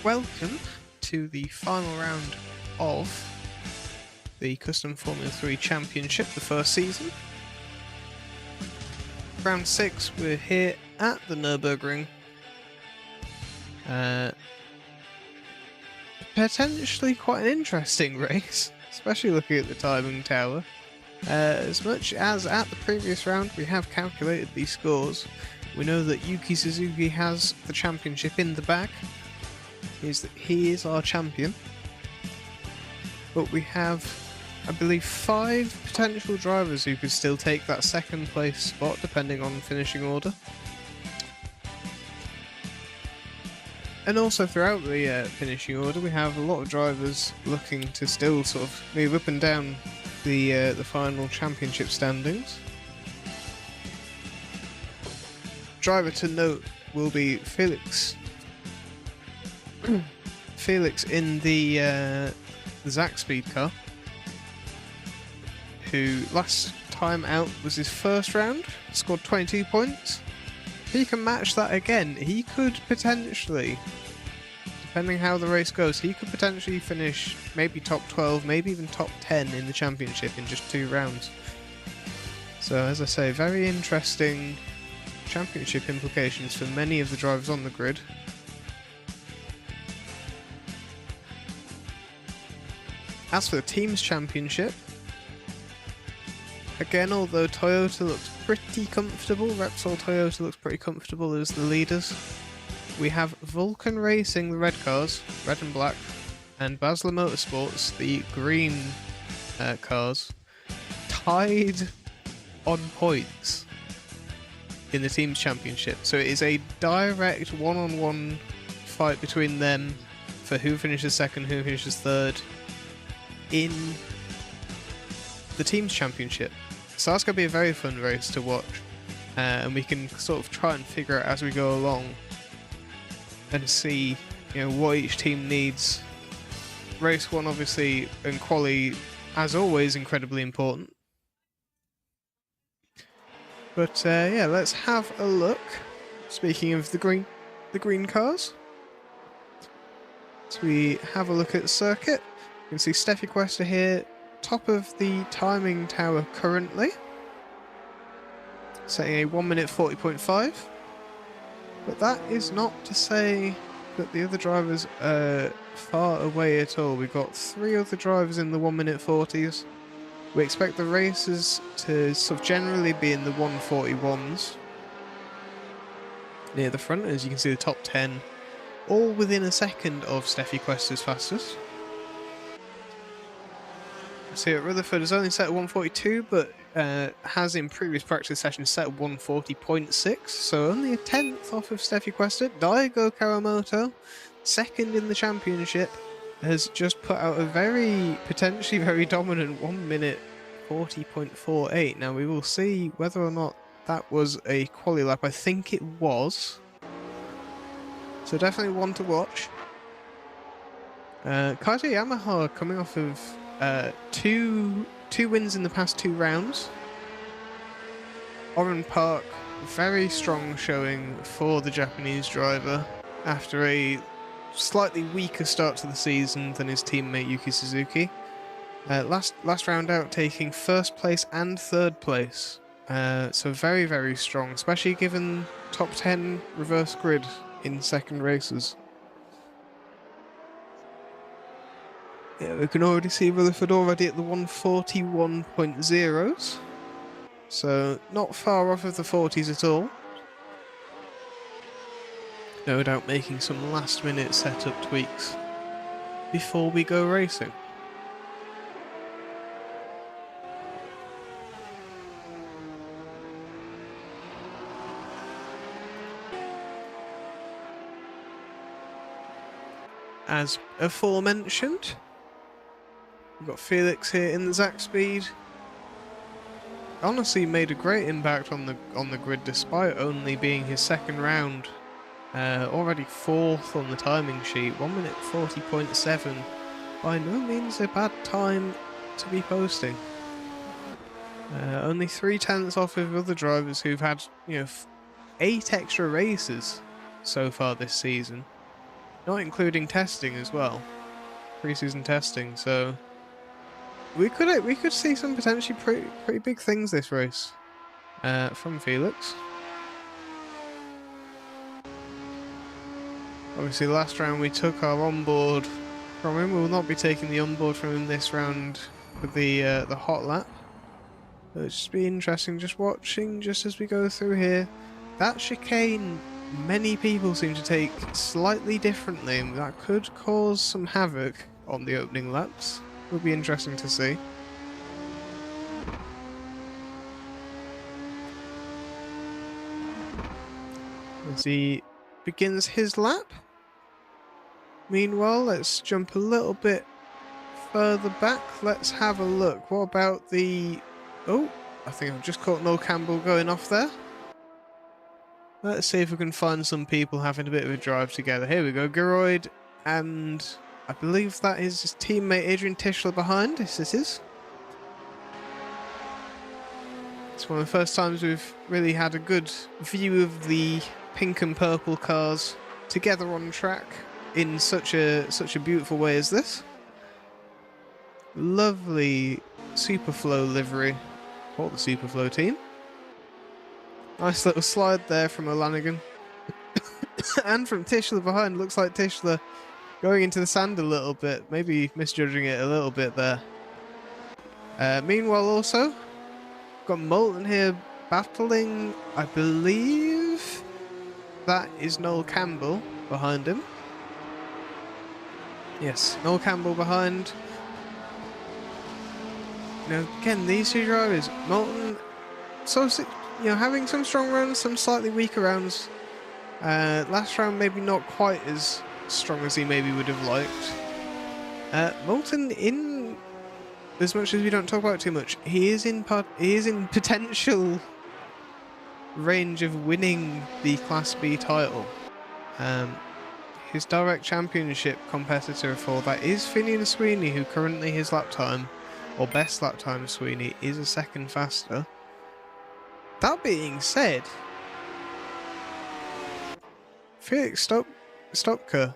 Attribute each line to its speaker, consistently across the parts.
Speaker 1: Welcome to the final round of the Custom Formula 3 Championship, the first season. Round 6, we're here at the Nurburgring. Potentially quite an interesting race, especially looking at the timing tower. As much as at the previous round we have calculated these scores, we know that Yuki Suzuki has the championship in the bag. He is our champion. But we have, I believe, 5 potential drivers who could still take that second place spot depending on finishing order. And also throughout the finishing order we have a lot of drivers looking to still sort of move up and down the final championship standings. Driver to note will be Felix in the Zach Speed car, who last time out was his first round, scored 22 points. If he can match that again, he could potentially, depending how the race goes, he could potentially finish maybe top 12, maybe even top 10 in the championship in just 2 rounds. So as I say, very interesting championship implications for many of the drivers on the grid. As for the team's championship, again, although Toyota looks pretty comfortable, Repsol Toyota looks pretty comfortable as the leaders, we have Vulcan Racing, the red cars, red and black, and Basler Motorsports, the green cars, tied on points in the team's championship. So it is a direct one-on-one fight between them for who finishes second, who finishes third in the team's championship. So that's going to be a very fun race to watch, and we can sort of try and figure out as we go along and see, what each team needs. Race 1 obviously, and quali as always incredibly important. But yeah, let's have a look. Speaking of the green cars, so we have a look at the circuit. You can see Steffi Questa here, top of the timing tower currently, setting a 1 minute 40.5. But that is not to say that the other drivers are far away at all. We've got 3 other drivers in the 1 minute 40s. We expect the races to sort of generally be in the 141s near the front, as you can see the top 10 all within a second of Steffi Questa's fastest. So at Rutherford has only set at 142, but has in previous practice sessions set at 140.6, so only a tenth off of Steffi Questa. Daigo Karamoto, second in the championship, has just put out a potentially very dominant 1 minute 40.48. Now we will see whether or not that was a quali lap. I think it was. So definitely one to watch. Kaito Yamaha coming off of two wins in the past 2 rounds. Oran Park, very strong showing for the Japanese driver after a slightly weaker start to the season than his teammate Yuki Suzuki. Last round out taking first place and third place. So very, very strong, especially given top 10 reverse grid in second races. Yeah, we can already see Rutherford already at the 141.0s. So not far off of the 40s at all. No doubt making some last minute setup tweaks before we go racing. As aforementioned, we've got Felix here in the Zach Speed. Honestly made a great impact on the grid despite only being his second round. Already 4th on the timing sheet, 1 minute 40.7. By no means a bad time to be posting. Only 3/10 off of other drivers who've had 8 extra races so far this season. not including testing as well, pre-season testing. So we could see some potentially pretty big things this race from Felix. Obviously, last round we took our onboard from him. We will not be taking the onboard from him this round with the hot lap. It'll just be interesting just watching just as we go through here. That chicane, many people seem to take slightly differently, and that could cause some havoc on the opening laps. Will be interesting to see. As he begins his lap. Meanwhile, let's jump a little bit further back. Let's have a look. What about the... Oh, I think I've just caught Noel Campbell going off there. Let's see if we can find some people having a bit of a drive together. Here we go, Geroid, and I believe that is his teammate Adrian Tischler behind. Yes, this is. It's one of the first times we've really had a good view of the pink and purple cars together on track in such a beautiful way as this. Lovely Superflow livery for the Superflow team. Nice little slide there from O'Lanigan. And from Tischler behind. Looks like Tischler going into the sand a little bit. Maybe misjudging it a little bit there. Meanwhile also, got Moulton here battling, I believe that is Noel Campbell behind him. Yes, Noel Campbell behind. Now again, these two drivers, Moulton, having some strong rounds, some slightly weaker rounds. Last round maybe not quite as strong as he maybe would have liked. Moulton, in as much as we don't talk about it too much, he is in potential range of winning the Class B title. His direct championship competitor for that is Finian Sweeney, who currently his lap time, or best lap time of Sweeney, is a second faster. That being said, Felix Stopka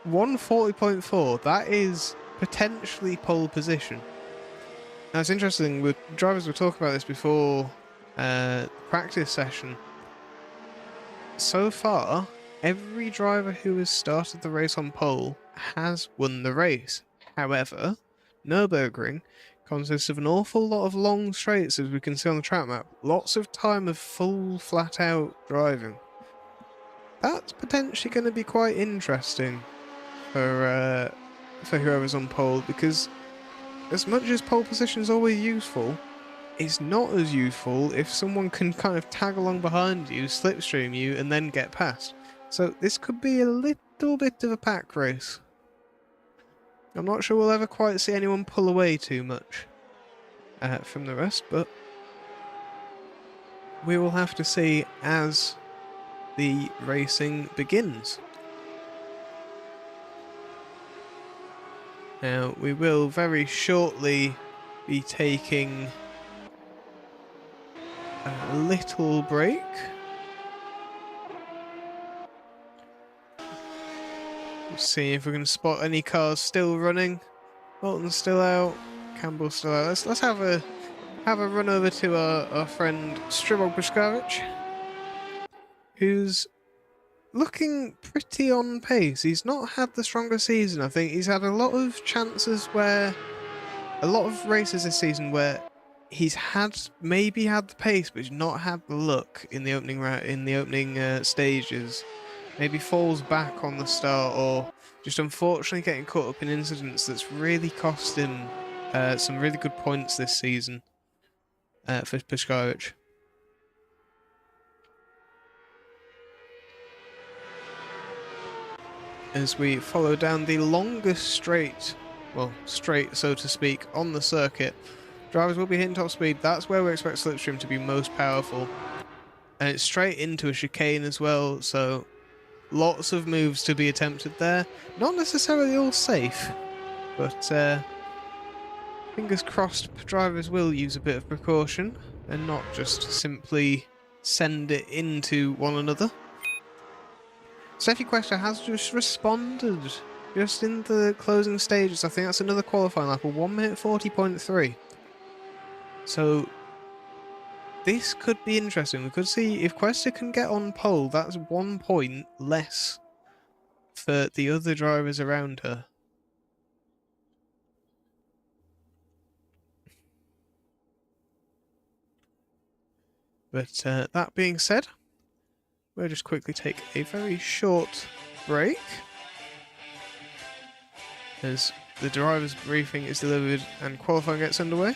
Speaker 1: 140.4, that is potentially pole position. Now it's interesting, drivers were talking about this before practice session. So far, every driver who has started the race on pole has won the race. However, Nurburgring consists of an awful lot of long straights, as we can see on the track map. Lots of time of full, flat-out driving. That's potentially going to be quite interesting for whoever's on pole, because as much as pole position is always useful, it's not as useful if someone can kind of tag along behind you, slipstream you, and then get past. So this could be a little bit of a pack race. I'm not sure we'll ever quite see anyone pull away too much from the rest, but we will have to see as the racing begins. Now, we will very shortly be taking a little break. Let's see if we can spot any cars still running. Moulton's still out, Campbell's still out. Let's have a run over to our friend Stribog Puskaric, who's looking pretty on pace. He's not had the strongest season. I think he's had a lot of chances where, a lot of races this season where he's maybe had the pace, but he's not had the luck in the opening stages. Maybe falls back on the start, or just unfortunately getting caught up in incidents that's really cost him some really good points this season for Puskaric. As we follow down the longest straight, well, straight so to speak, on the circuit, drivers will be hitting top speed. That's where we expect slipstream to be most powerful, and it's straight into a chicane as well, so lots of moves to be attempted there. Not necessarily all safe, but fingers crossed drivers will use a bit of precaution and not just simply send it into one another. Steffi Questa has just responded. Just in the closing stages. I think that's another qualifying lap. A 1 minute 40.3. So this could be interesting. We could see if Questa can get on pole, that's 1 point less for the other drivers around her. But that being said, we'll just quickly take a very short break as the driver's briefing is delivered and qualifying gets underway.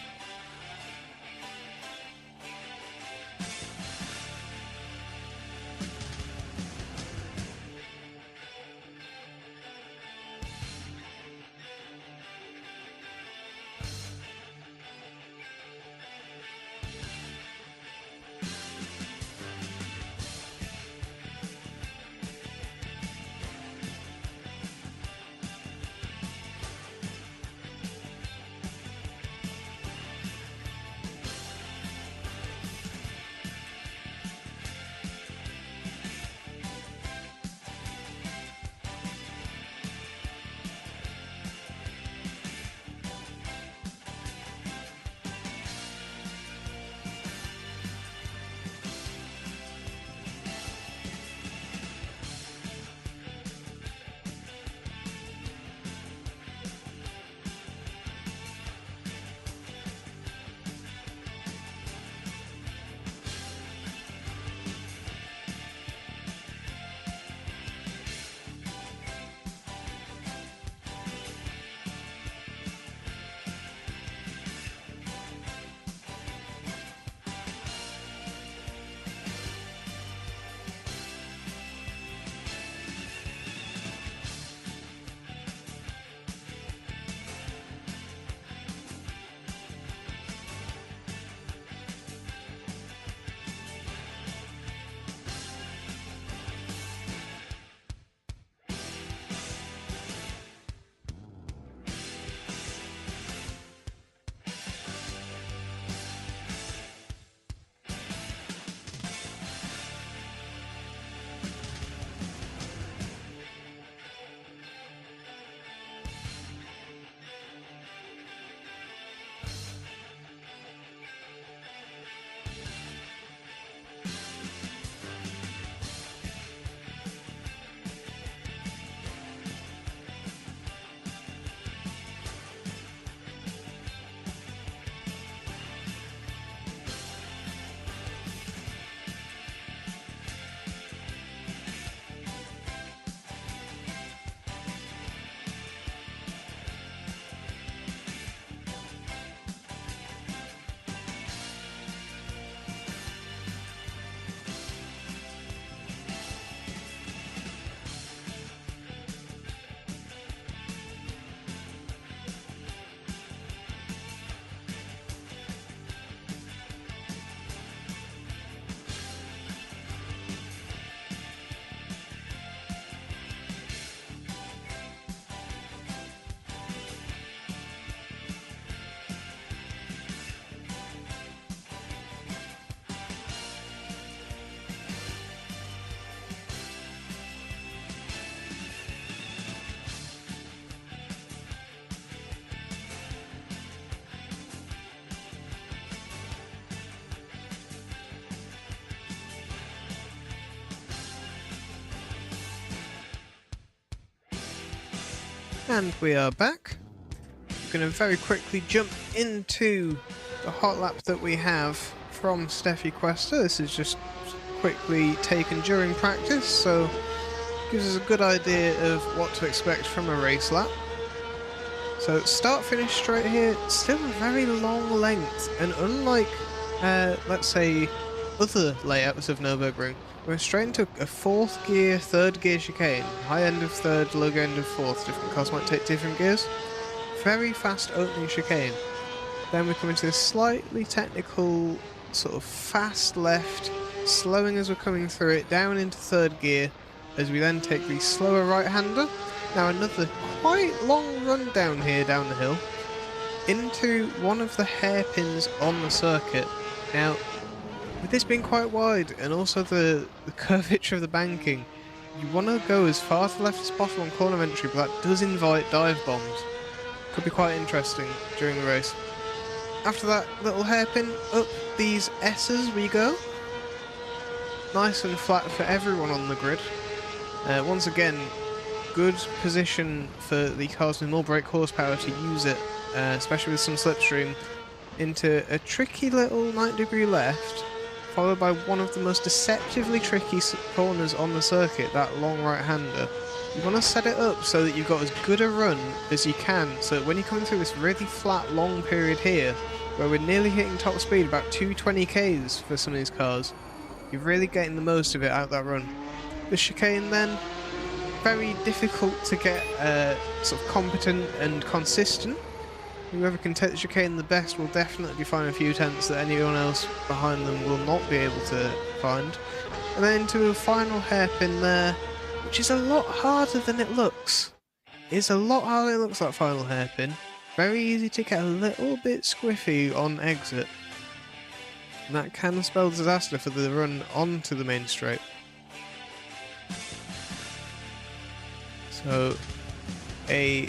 Speaker 1: And we are back. We're going to very quickly jump into the hot lap that we have from Steffi Questa. This is just quickly taken during practice, so gives us a good idea of what to expect from a race lap. So start-finish straight here, still a very long length, and unlike, let's say, other layouts of Nurburgring, we're straight into a fourth gear, third gear chicane. High end of third, low end of fourth. Different cars might take different gears. Very fast opening chicane. Then we come into this slightly technical, sort of fast left, slowing as we're coming through it, down into third gear, as we then take the slower right-hander. Now another quite long run down here, down the hill, into one of the hairpins on the circuit. Now, with this being quite wide, and also the curvature of the banking, you want to go as far to the left as possible on corner entry, but that does invite dive bombs. Could be quite interesting during the race. After that little hairpin, up these S's we go. Nice and flat for everyone on the grid. Once again, good position for the cars with more brake horsepower to use it, especially with some slipstream, into a tricky little 90-degree left, followed by one of the most deceptively tricky corners on the circuit, that long right-hander. You want to set it up so that you've got as good a run as you can, so that when you're coming through this really flat, long period here, where we're nearly hitting top speed, about 220 k's for some of these cars, you're really getting the most of it out that run. The chicane then, very difficult to get sort of competent and consistent. Whoever can take the chicane the best will definitely be finding a few tenths that anyone else behind them will not be able to find. And then into a final hairpin there, which is a lot harder than it looks. It's a lot harder than it looks, that final hairpin. Very easy to get a little bit squiffy on exit. And that can spell disaster for the run onto the main straight. So, a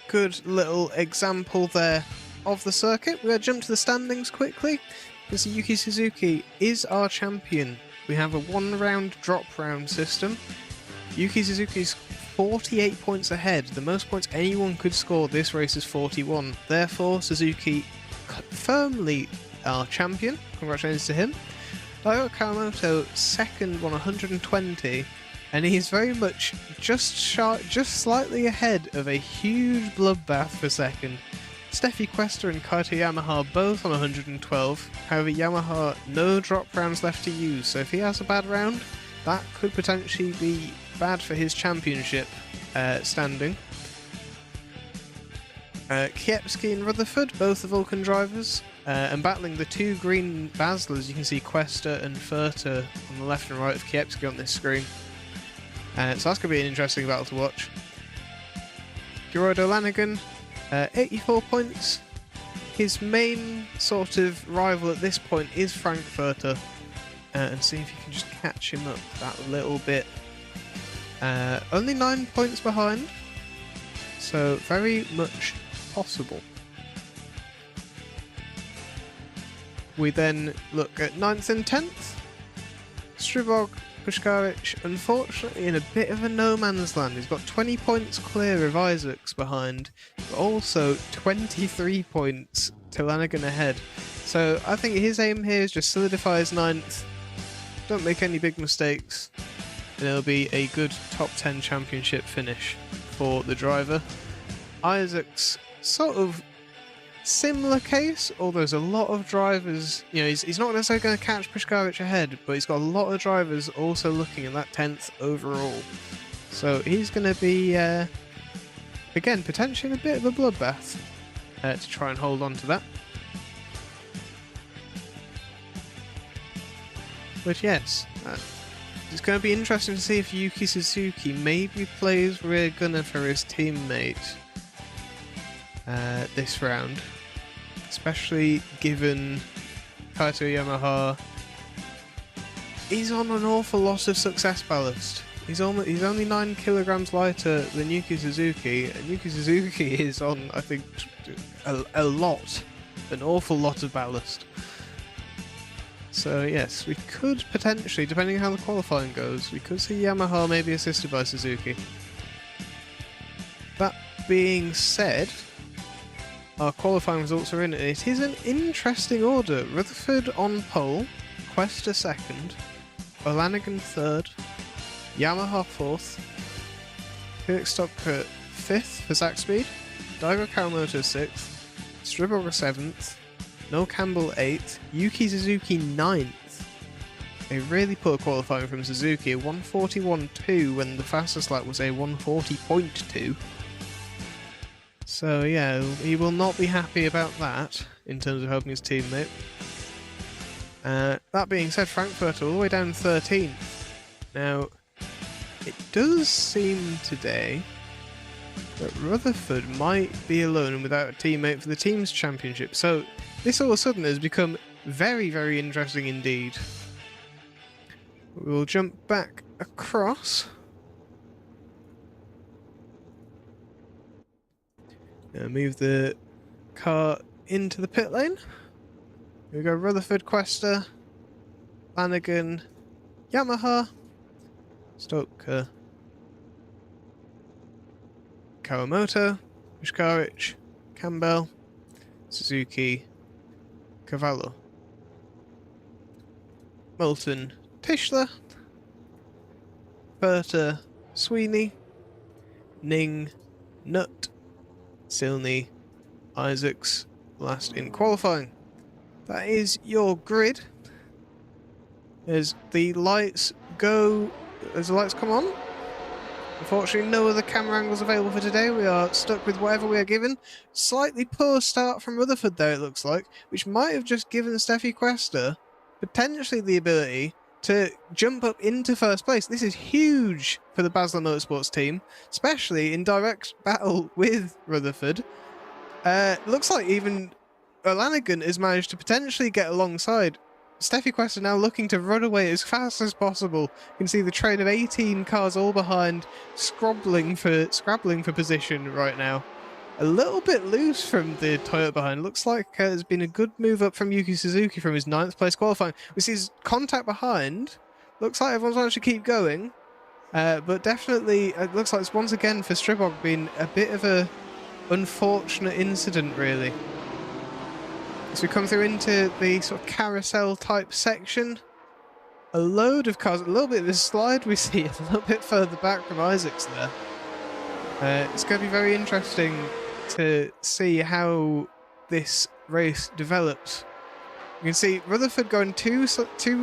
Speaker 1: good little example there of the circuit. We're going to jump to the standings quickly, because Yuki Suzuki is our champion. We have a one-round drop-round system. Yuki Suzuki's 48 points ahead. The most points anyone could score this race is 41. Therefore, Suzuki firmly our champion. Congratulations to him. Daigo Kawamoto second on 120, and he's very much just slightly ahead of a huge bloodbath for second. Steffi Questa and Kaito Yamaha both on 112. However, Yamaha no drop rounds left to use, so if he has a bad round, that could potentially be bad for his championship standing. Kiepski and Rutherford, both the Vulcan drivers, and battling the two green Baslers. You can see Questa and Furter on the left and right of Kiepski on this screen. So that's going to be an interesting battle to watch. Gerardo Lanigan, 84 points. His main sort of rival at this point is Frankfurter, and see if you can just catch him up that little bit. Only 9 points behind, so very much possible. We then look at 9th and 10th. Stribog Pushkarich, unfortunately, in a bit of a no man's land. He's got 20 points clear of Isaacs behind, but also 23 points to Lanigan ahead. So I think his aim here is just solidify his 9th, don't make any big mistakes, and it'll be a good top 10 championship finish for the driver. Isaacs, sort of similar case, although there's a lot of drivers, you know, he's not necessarily going to catch Pushkarich ahead, but he's got a lot of drivers also looking at that 10th overall. So he's going to be, again, potentially in a bit of a bloodbath to try and hold on to that. But yes, it's going to be interesting to see if Yuki Suzuki maybe plays rear gunner for his teammate this round, especially given Kaito Yamaha is on an awful lot of success ballast. He's only 9 kilograms lighter than Yuki Suzuki, and Yuki Suzuki is on, I think, an awful lot of ballast. So yes, we could potentially, depending on how the qualifying goes, we could see Yamaha maybe assisted by Suzuki. That being said, our qualifying results are in, and it is an interesting order. Rutherford on pole, Questa second, O'Lanigan third, Yamaha fourth, Felix Stopka fifth for Zach Speed, Daigo Kawamoto sixth, Stribog seventh, Noel Campbell 8th, Yuki Suzuki 9th. A really poor qualifying from Suzuki, a 141.2 when the fastest lap was a 140.2. So yeah, he will not be happy about that in terms of helping his teammate. That being said, Frankfurter all the way down 13th. Now, it does seem today that Rutherford might be alone and without a teammate for the team's championship. So this all of a sudden has become very, very interesting indeed. We'll jump back across. Now move the car into the pit lane. Here we go, Rutherford, Quester, Flanagan, Yamaha, Stoker, Kawamoto, Pushkarich, Campbell, Suzuki, Cavallo, Moulton, Tischler, Berta, Sweeney, Ning, Nutt, Silney, Isaacs, last in qualifying. That is your grid. As the lights go, as the lights come on. Unfortunately, no other camera angles available for today. We are stuck with whatever we are given. Slightly poor start from Rutherford there, it looks like, which might have just given Steffi Quester potentially the ability to jump up into first place. This is huge for the Basler Motorsports team, especially in direct battle with Rutherford. Looks like even O'Lanigan has managed to potentially get alongside. Steffi Quester now looking to run away as fast as possible. You can see the train of 18 cars all behind, scrabbling for position right now. A little bit loose from the Toyota behind. Looks like there's been a good move up from Yuki Suzuki from his 9th place qualifying. We see his contact behind. Looks like everyone's managed to keep going. But definitely, it looks like it's once again for Stribog been a bit of a unfortunate incident, really. So we come through into the sort of carousel type section. A load of cars, a little bit of a slide we see a little bit further back from Isaacs there. It's going to be very interesting to see how this race develops. You can see Rutherford going too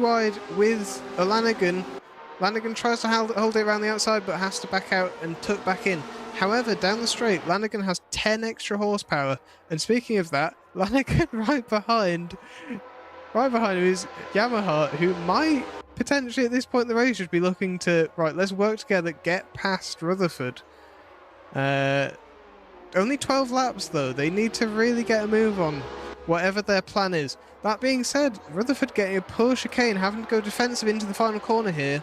Speaker 1: wide with O'Lanigan. Lanigan tries to hold it around the outside but has to back out and tuck back in. However, down the straight, Lanigan has 10 extra horsepower. And speaking of that, Lanigan right behind him is Yamaha, who might potentially at this point in the race just be looking to, right, let's work together, get past Rutherford. Only 12 laps though, they need to really get a move on, whatever their plan is. That being said, Rutherford getting a poor chicane, having to go defensive into the final corner here.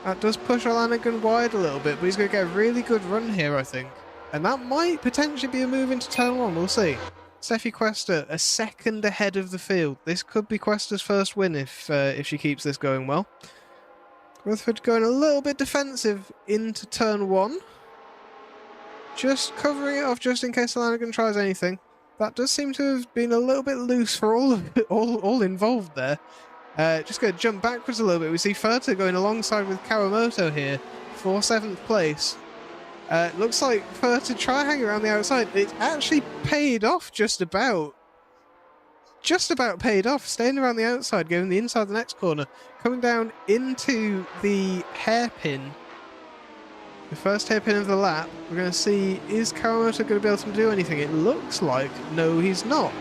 Speaker 1: That does push O'Lanigan wide a little bit, but he's going to get a really good run here, I think. And that might potentially be a move into turn 1, we'll see. Steffi Quester, a second ahead of the field. This could be Quester's first win if she keeps this going well. Rutherford going a little bit defensive into turn 1. Just covering it off just in case O'Lanigan tries anything. That does seem to have been a little bit loose for all involved there. Just going to jump backwards a little bit. We see Furta going alongside with Kawamoto here for 7th place. Looks like Furta try hanging around the outside. It's actually paid off just about. Just about paid off. Staying around the outside, going the inside of the next corner. Coming down into the hairpin. The first hairpin of the lap. We're going to see, is Kawamoto going to be able to do anything? It looks like no, he's not.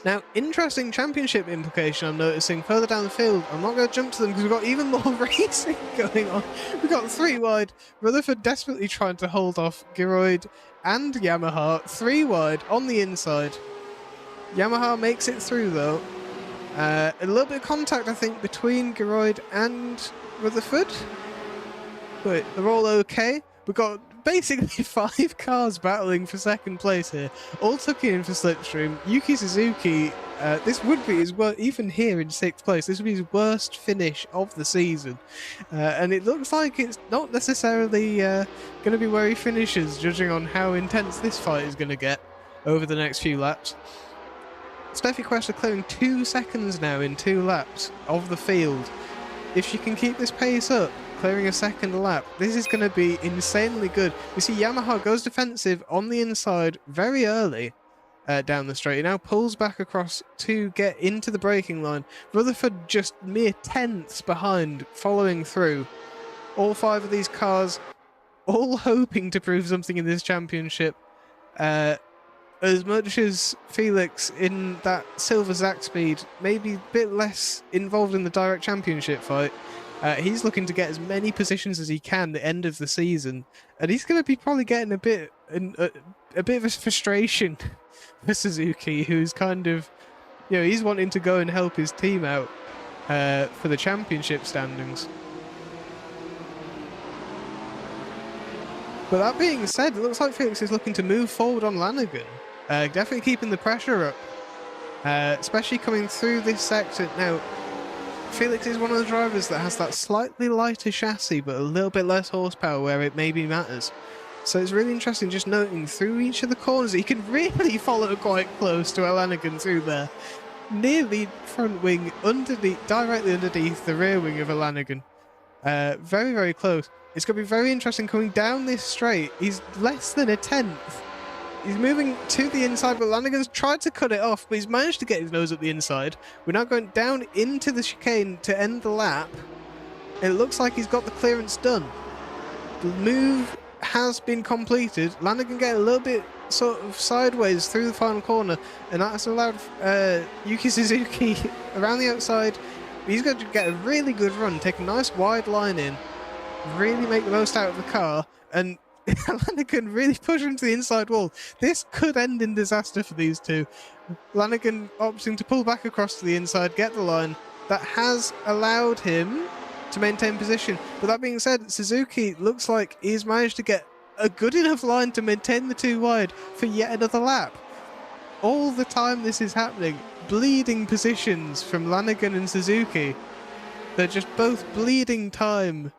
Speaker 1: Now, interesting championship implication I'm noticing further down the field. I'm not going to jump to them because we've got even more racing going on. We've got 3 wide. Rutherford desperately trying to hold off Geroid and Yamaha. 3 wide on the inside. Yamaha makes it through though. A little bit of contact, I think, between Geroid and Rutherford. But they're all okay. We've got basically 5 cars battling for 2nd place here, all tucking in for slipstream. Yuki Suzuki, this would be his worst, even here in 6th place, this would be his worst finish of the season. And it looks like it's not necessarily going to be where he finishes, judging on how intense this fight is going to get over the next few laps. Steffi Quester clearing 2 seconds now in 2 laps of the field. If she can keep this pace up, clearing a 2nd lap, this is going to be insanely good. We see Yamaha goes defensive on the inside very early down the straight. He now pulls back across to get into the braking line. Rutherford just mere tenths behind, following through. All 5 of these cars all hoping to prove something in this championship. As much as Felix in that silver Zack speed, maybe a bit less involved in the direct championship fight. He's looking to get as many positions as he can at the end of the season, and he's going to be probably getting a bit of a frustration for Suzuki, who's kind of, you know, he's wanting to go and help his team out for the championship standings. But that being said, it looks like Felix is looking to move forward on Lanigan. Definitely keeping the pressure up, especially coming through this sector. Now, Felix is one of the drivers that has that slightly lighter chassis, but a little bit less horsepower where it maybe matters. So it's really interesting just noting through each of the corners, he can really follow quite close to Lanigan through there. Nearly front wing, underneath, directly underneath the rear wing of Lanigan. Very, very close. It's going to be very interesting coming down this straight. He's less than a tenth. He's moving to the inside, but Lanigan's tried to cut it off, but he's managed to get his nose up the inside. We're now going down into the chicane to end the lap. It looks like he's got the clearance done. The move has been completed. Lanigan get a little bit sort of sideways through the final corner, and that has allowed Yuki Suzuki around the outside. He's going to get a really good run, take a nice wide line in, really make the most out of the car, and Lanigan really push him to the inside wall. This could end in disaster for these two. Lanigan opting to pull back across to the inside, get the line. That has allowed him to maintain position. But that being said, Suzuki looks like he's managed to get a good enough line to maintain the two wide for yet another lap. All the time this is happening, bleeding positions from Lanigan and Suzuki. They're just both bleeding time.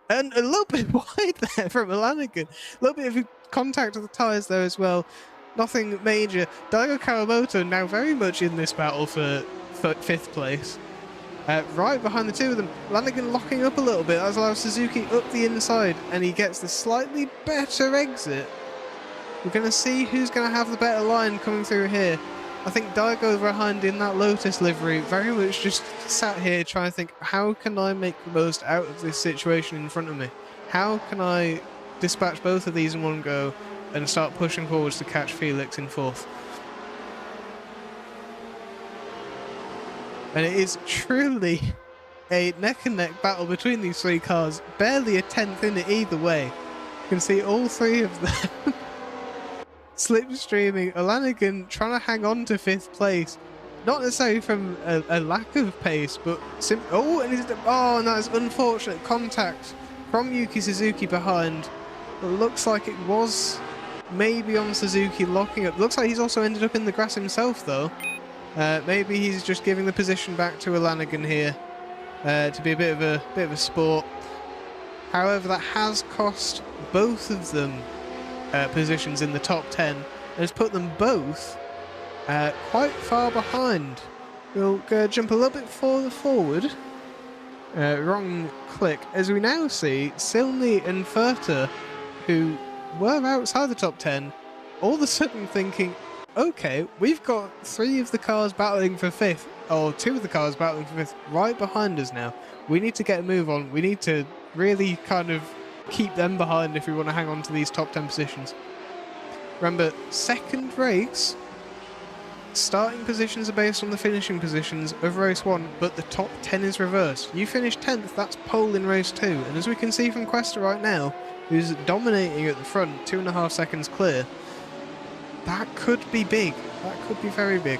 Speaker 1: And a little bit wide there from Lanigan. A little bit of contact with the tyres there as well. Nothing major. Daigo Kawamoto now very much in this battle for 5th place. Right behind the two of them. Lanigan locking up a little bit. That allows Suzuki up the inside. And he gets the slightly better exit. We're going to see who's going to have the better line coming through here. I think Daigo behind in that Lotus livery very much just sat here trying to think, how can I make the most out of this situation in front of me? How can I dispatch both of these in one go and start pushing forwards to catch Felix in 4th? And it is truly a neck and neck battle between these three cars. Barely a tenth in it either way. You can see all three of them slipstreaming. Lanigan trying to hang on to 5th place. Not necessarily from a lack of pace, but and that's unfortunate contact from Yuki Suzuki behind. It looks like it was maybe on Suzuki locking up. Looks like he's also ended up in the grass himself though. Maybe he's just giving the position back to Lanigan here to be a bit of a sport. However, that has cost both of them positions in the top 10 and has put them both quite far behind. We'll jump a little bit further forward. Wrong click. As we now see Silney and Furter, who were outside the top 10, all of a sudden thinking, okay, we've got 3 of the cars battling for 5th, or 2 of the cars battling for 5th right behind us now. We need to get a move on. We need to really kind of keep them behind if we want to hang on to these top 10 positions. Remember, second race, starting positions are based on the finishing positions of race 1, but the top 10 is reversed. You finish 10th, that's pole in race 2, and as we can see from Questa right now, who's dominating at the front, 2.5 seconds clear, that could be big. That could be very big.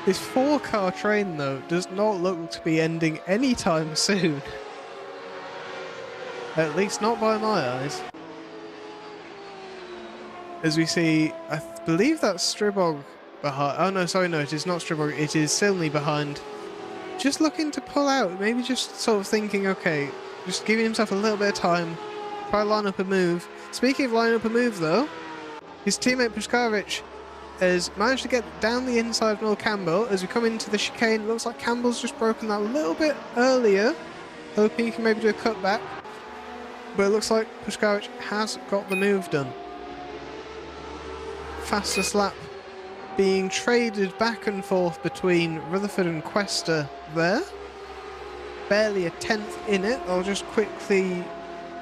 Speaker 1: This 4-car train, though, does not look to be ending anytime soon. At least not by my eyes. As we see, I believe that's Stribog behind. Oh no, sorry, no, it is not Stribog. It is Silney behind. Just looking to pull out. Maybe just sort of thinking, okay, just giving himself a little bit of time. Try line up a move. Speaking of line up a move, though, his teammate Puskaric has managed to get down the inside of Noel Campbell. As we come into the chicane, it looks like Campbell's just broken that a little bit earlier, hoping he can maybe do a cutback. But it looks like Puskaric has got the move done. Fastest lap being traded back and forth between Rutherford and Questa there. Barely a tenth in it. I'll just quickly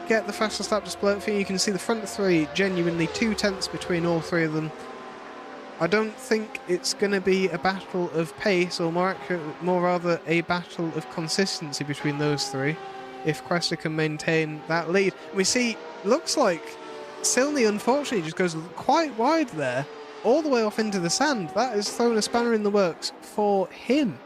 Speaker 1: get the fastest lap display up for you. You can see the front 3, genuinely 2 tenths between all 3 of them. I don't think it's going to be a battle of pace, or more rather a battle of consistency between those 3, if Questa can maintain that lead. We see, looks like Silney unfortunately just goes quite wide there, all the way off into the sand. That has thrown a spanner in the works for him.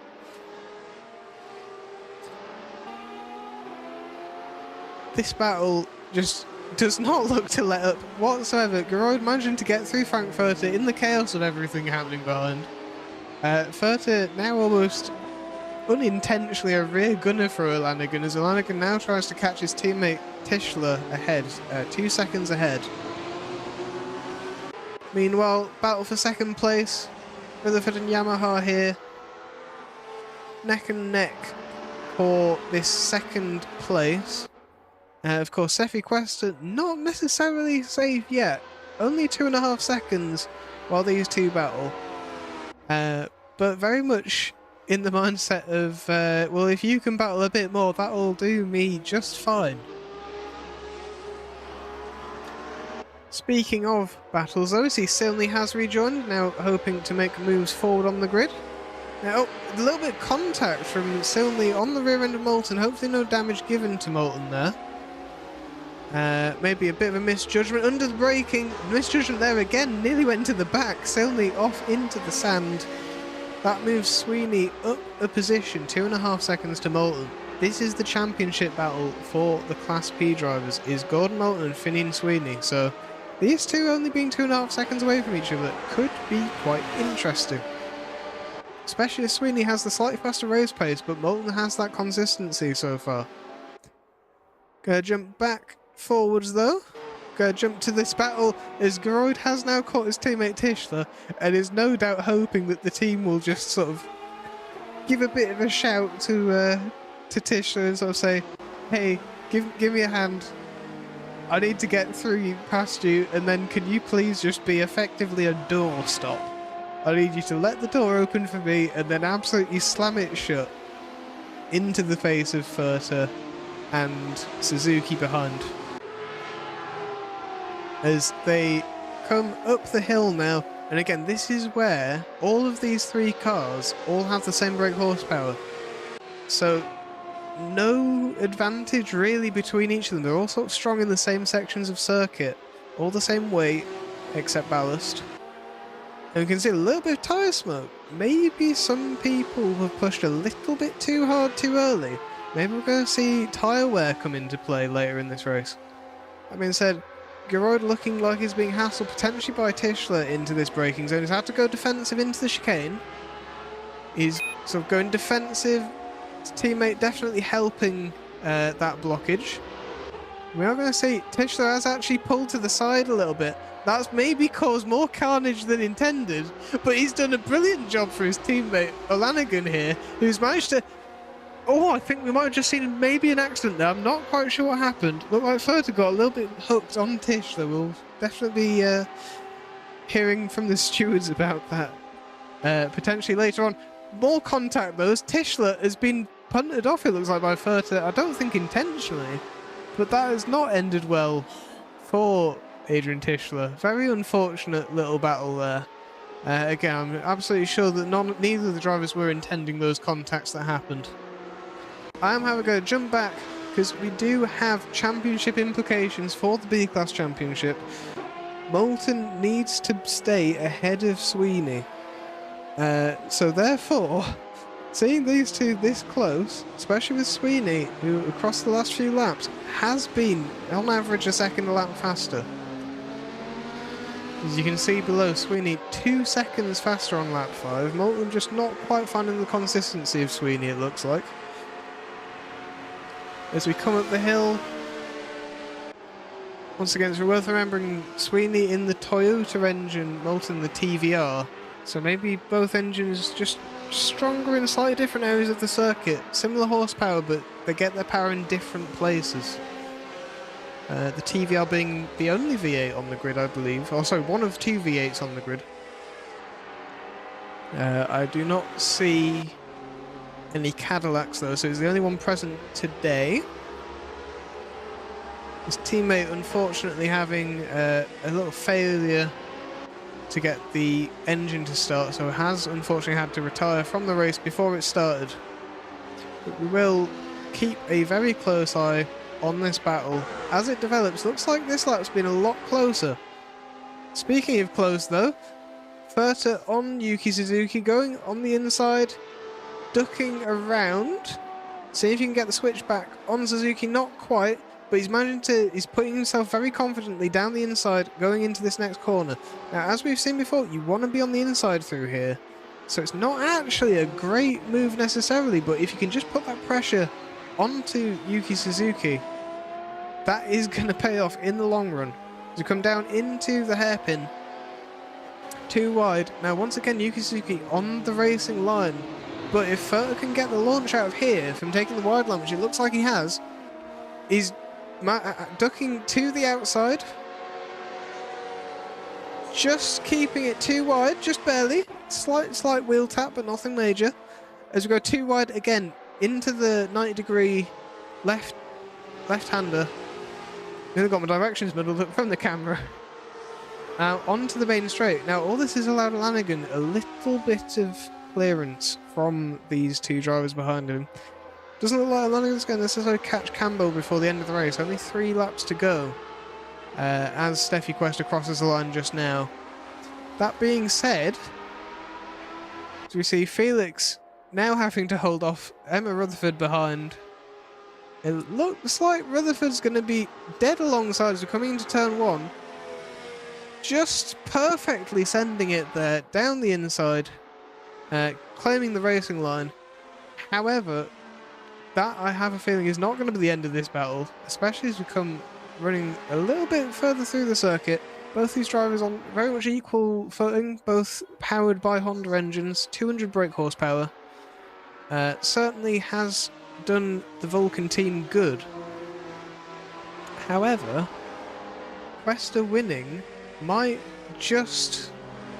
Speaker 1: This battle just does not look to let up whatsoever. Geroid managing to get through Frankfurter in the chaos of everything happening behind. Furter now almost unintentionally a rear gunner for Olanigan, as Olanigan now tries to catch his teammate Tischler ahead, 2 seconds ahead. Meanwhile, battle for second place. Rutherford and Yamaha here, neck and neck for this second place. Of course, Sefi Questa not necessarily safe yet. Only 2.5 seconds while these two battle. But very much in the mindset of, well, if you can battle a bit more, that'll do me just fine. Speaking of battles though, see Silney has rejoined, now hoping to make moves forward on the grid. Now, a little bit of contact from Silney on the rear end of Molten, hopefully no damage given to Molten there. Maybe a bit of a misjudgment under the braking. Misjudgment there again, nearly went to the back. Silney off into the sand. That moves Sweeney up a position, 2.5 seconds to Molten. This is the championship battle for the Class P drivers, is Gordon Molten and Finian Sweeney. So these two only being 2.5 seconds away from each other could be quite interesting. Especially as Sweeney has the slightly faster race pace, but Molten has that consistency so far. Gonna jump back forwards though. Gonna jump to this battle as Geroid has now caught his teammate Tischler and is no doubt hoping that the team will just sort of give a bit of a shout to Tischler and sort of say, hey, give me a hand. I need to get through past you, and then can you please just be effectively a door stop? I need you to let the door open for me and then absolutely slam it shut into the face of Furter and Suzuki behind. As they come up the hill now, and again, this is where all of these three cars all have the same brake horsepower. So no advantage really between each of them. They're all sort of strong in the same sections of circuit, all the same weight except ballast. And we can see a little bit of tyre smoke. Maybe some people have pushed a little bit too hard too early. Maybe we're going to see tyre wear come into play later in this race. That being said, Geroid looking like he's being hassled potentially by Tischler into this braking zone. He's had to go defensive into the chicane. He's sort of going defensive. His teammate definitely helping that blockage. We are going to see Tischler has actually pulled to the side a little bit. That's maybe caused more carnage than intended, but he's done a brilliant job for his teammate Olanigan here, who's managed to... Oh, I think we might have just seen maybe an accident there. I'm not quite sure what happened. Looked like Furter got a little bit hooked on Tischler. We'll definitely be hearing from the stewards about that potentially later on. More contact though, as Tischler has been punted off, it looks like, by Furter. I don't think intentionally, but that has not ended well for Adrian Tischler. Very unfortunate little battle there. Again, I'm absolutely sure that neither of the drivers were intending those contacts that happened. I am however going to jump back because we do have championship implications for the B-Class Championship. Molten needs to stay ahead of Sweeney. So therefore, seeing these two this close, especially with Sweeney, who across the last few laps has been on average a second a lap faster. As you can see below, Sweeney 2 seconds faster on lap 5. Molten just not quite finding the consistency of Sweeney, it looks like. As we come up the hill, once again, it's worth remembering Sweeney in the Toyota engine, Molten the TVR. So maybe both engines just stronger in slightly different areas of the circuit. Similar horsepower, but they get their power in different places. The TVR being the only V8 on the grid, I believe. Oh, sorry, one of two V8s on the grid. I do not see any Cadillacs though, so he's the only one present today. His teammate unfortunately having a little failure to get the engine to start, so has unfortunately had to retire from the race before it started. But we will keep a very close eye on this battle as it develops. Looks like this lap's been a lot closer. Speaking of close though, Furter on Yuki Suzuki, going on the inside, ducking around. See if you can get the switch back on Suzuki, not quite. but he's putting himself very confidently down the inside, going into this next corner. Now, as we've seen before, you want to be on the inside through here. So it's not actually a great move necessarily, but if you can just put that pressure onto Yuki Suzuki, that is going to pay off in the long run. To come down into the hairpin, too wide. Now, once again, Yuki Suzuki on the racing line, but if Furter can get the launch out of here from taking the wide line, which it looks like he has, he's ducking to the outside, just keeping it too wide, just barely. Slight wheel tap, but nothing major. As we go too wide again into the 90-degree left-hander. Nearly got my directions muddled up from the camera. Now onto the main straight. Now all this has allowed Lanigan a little bit of clearance from these two drivers behind him. Doesn't look like Lanigan's going to necessarily catch Campbell before the end of the race. Only 3 laps to go. As Steffi Questa crosses the line just now. That being said, as we see Felix now having to hold off Emma Rutherford behind. It looks like Rutherford's going to be dead alongside as we're coming into turn 1. Just perfectly sending it there, down the inside, claiming the racing line. However, that I have a feeling is not going to be the end of this battle, especially as we come running a little bit further through the circuit. Both these drivers on very much equal footing, both powered by Honda engines, 200 brake horsepower. Certainly has done the Vulcan team good. However, Questa winning might just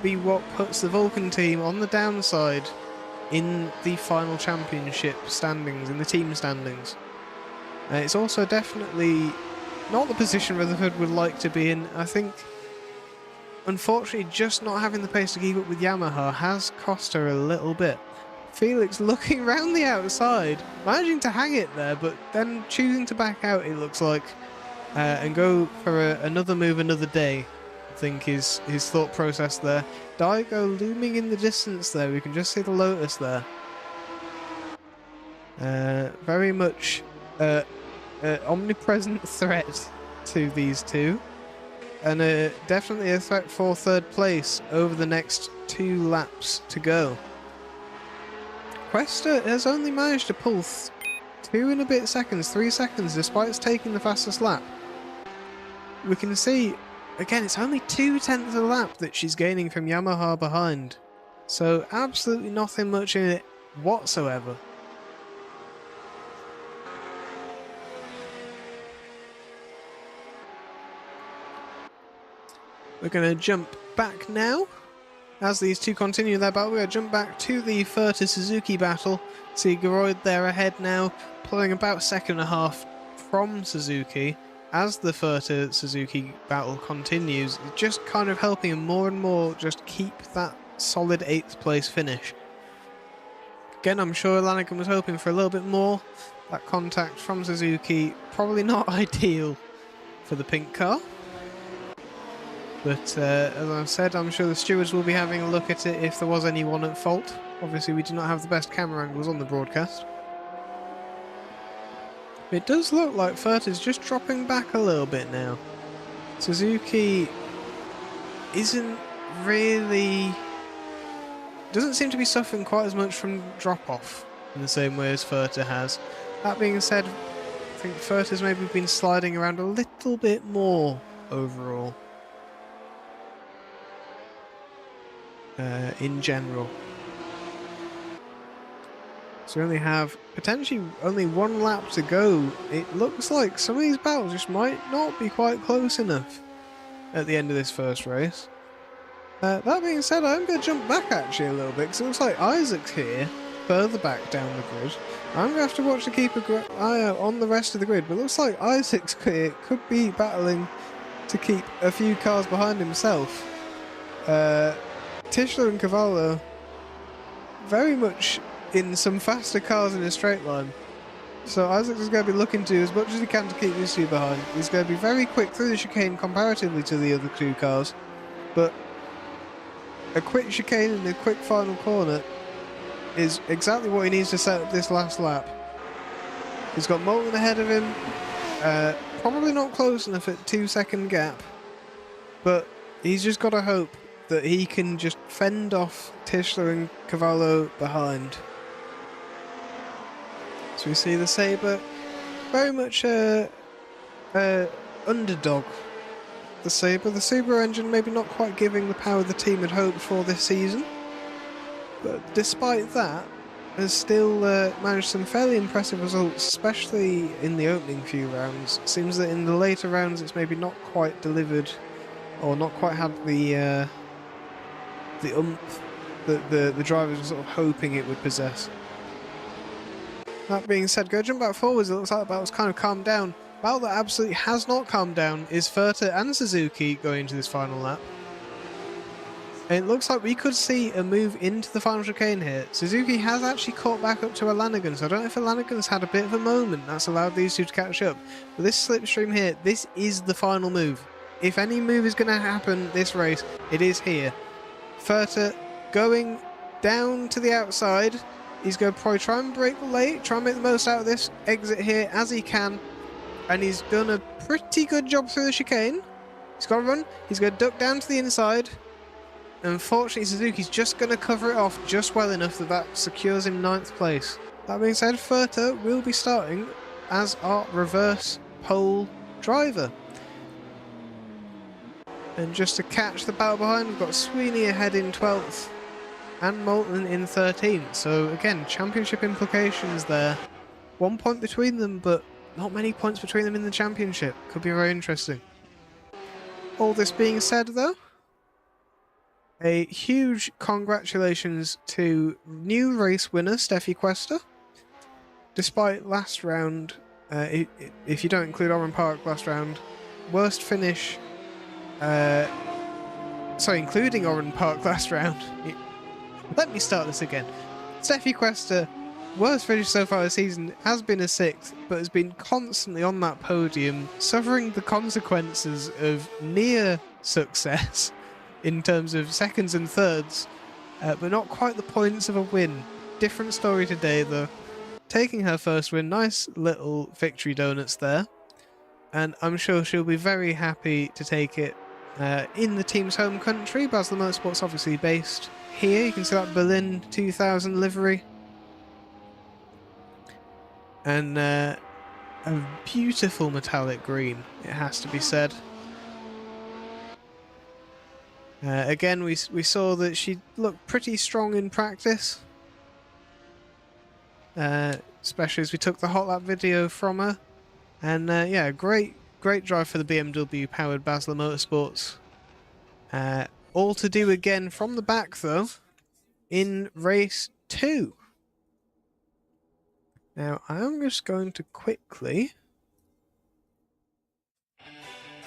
Speaker 1: be what puts the Vulcan team on the downside in the final championship standings, in the team standings. It's also definitely not the position Rutherford would like to be in. I think, unfortunately, just not having the pace to keep up with Yamaha has cost her a little bit. Felix looking around the outside, managing to hang it there, but then choosing to back out, it looks like, and go for another move another day, I think is his thought process there. Daigo looming in the distance there, we can just see the Lotus there. Very much omnipresent threat to these two, and definitely a threat for third place over the next 2 laps to go. Questa has only managed to pull 2 and a bit seconds, 3 seconds, despite taking the fastest lap. We can see, again, it's only 0.2 of a lap that she's gaining from Yamaha behind. So absolutely nothing much in it whatsoever. We're going to jump back now. As these two continue their battle, we're going to jump back to the Furter Suzuki battle. See Geroid there ahead now, pulling about 1.5 seconds from Suzuki. As the Furter Suzuki battle continues, just kind of helping him more and more just keep that solid 8th place finish. Again, I'm sure Lanigan was hoping for a little bit more. That contact from Suzuki, probably not ideal for the pink car. But as I've said, I'm sure the stewards will be having a look at it if there was anyone at fault. Obviously, we do not have the best camera angles on the broadcast. It does look like Furter's just dropping back a little bit now. Suzuki isn't really... doesn't seem to be suffering quite as much from drop-off in the same way as Furter has. That being said, I think Furter's maybe been sliding around a little bit more overall. In general. So we only have potentially only 1 lap to go. It looks like some of these battles just might not be quite close enough at the end of this first race. That being said, I'm going to jump back actually a little bit because it looks like Isaac's here, further back down the grid. I'm going to have to watch to keep an eye out on the rest of the grid, but it looks like Isaac's here could be battling to keep a few cars behind himself. Tischler and Cavallo very much in some faster cars in a straight line. So Isaac is going to be looking to do as much as he can to keep these two behind. He's going to be very quick through the chicane comparatively to the other 2 cars. But a quick chicane and a quick final corner is exactly what he needs to set up this last lap. He's got Moulton ahead of him. probably not close enough at 2-second gap, but he's just got to hope that he can just fend off Tischler and Cavallo behind. So we see the Sabre very much underdog. The Subaru engine maybe not quite giving the power the team had hoped for this season, but despite that, has still managed some fairly impressive results, especially in the opening few rounds. It seems that in the later rounds it's maybe not quite delivered, or not quite had the oomph that the drivers were sort of hoping it would possess. That being said, go jump back forwards, it looks like the battle's kind of calmed down. The battle that absolutely has not calmed down is Furta and Suzuki going into this final lap. And it looks like we could see a move into the final chicane here. Suzuki has actually caught back up to Alanigan, so I don't know if Alanigan's had a bit of a moment that's allowed these two to catch up. But this slipstream here, this is the final move. If any move is going to happen this race, it is here. Furta going down to the outside. He's going to probably try and break the late, try and make the most out of this exit here as he can. And he's done a pretty good job through the chicane. He's got to run. He's going to duck down to the inside. Unfortunately, Suzuki's just going to cover it off just well enough that that secures him 9th place. That being said, Furta will be starting as our reverse pole driver. And just to catch the battle behind, we've got Sweeney ahead in 12th and Moulton in 13th. So again, championship implications there. 1 point between them, but not many points between them in the championship. Could be very interesting. All this being said though, a huge congratulations to new race winner Steffi Questa. Despite last round, if you don't include Oran Park last round, worst finish, sorry, including Oran Park last round. Let me start this again. Steffi Questa, worst finish so far this season, has been a 6th, but has been constantly on that podium, suffering the consequences of near success in terms of seconds and thirds, but not quite the points of a win. Different story today though. Taking her first win, nice little victory donuts there, and I'm sure she'll be very happy to take it in the team's home country. Basel Motorsports obviously based here. You can see that Berlin 2000 livery, and a beautiful metallic green, it has to be said. Again, we saw that she looked pretty strong in practice, especially as we took the hot lap video from her. And yeah, great drive for the BMW powered Basler Motorsports. All to do again from the back though in race 2. Now I'm just going to quickly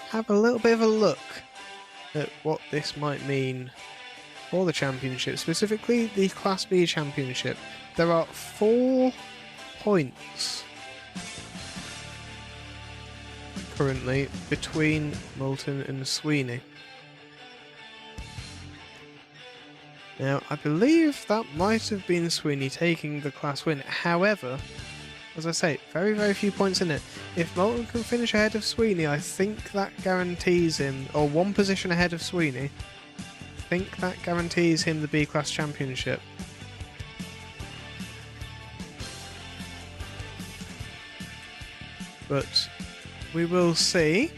Speaker 1: have a little bit of a look at what this might mean for the championship, specifically the Class B championship. There are 4 points currently between Moulton and Sweeney. Now, I believe that might have been Sweeney taking the class win. However, as I say, very, very few points in it. If Moulton can finish ahead of Sweeney, I think that guarantees him, or 1 position ahead of Sweeney, I think that guarantees him the B-Class Championship. But we will see.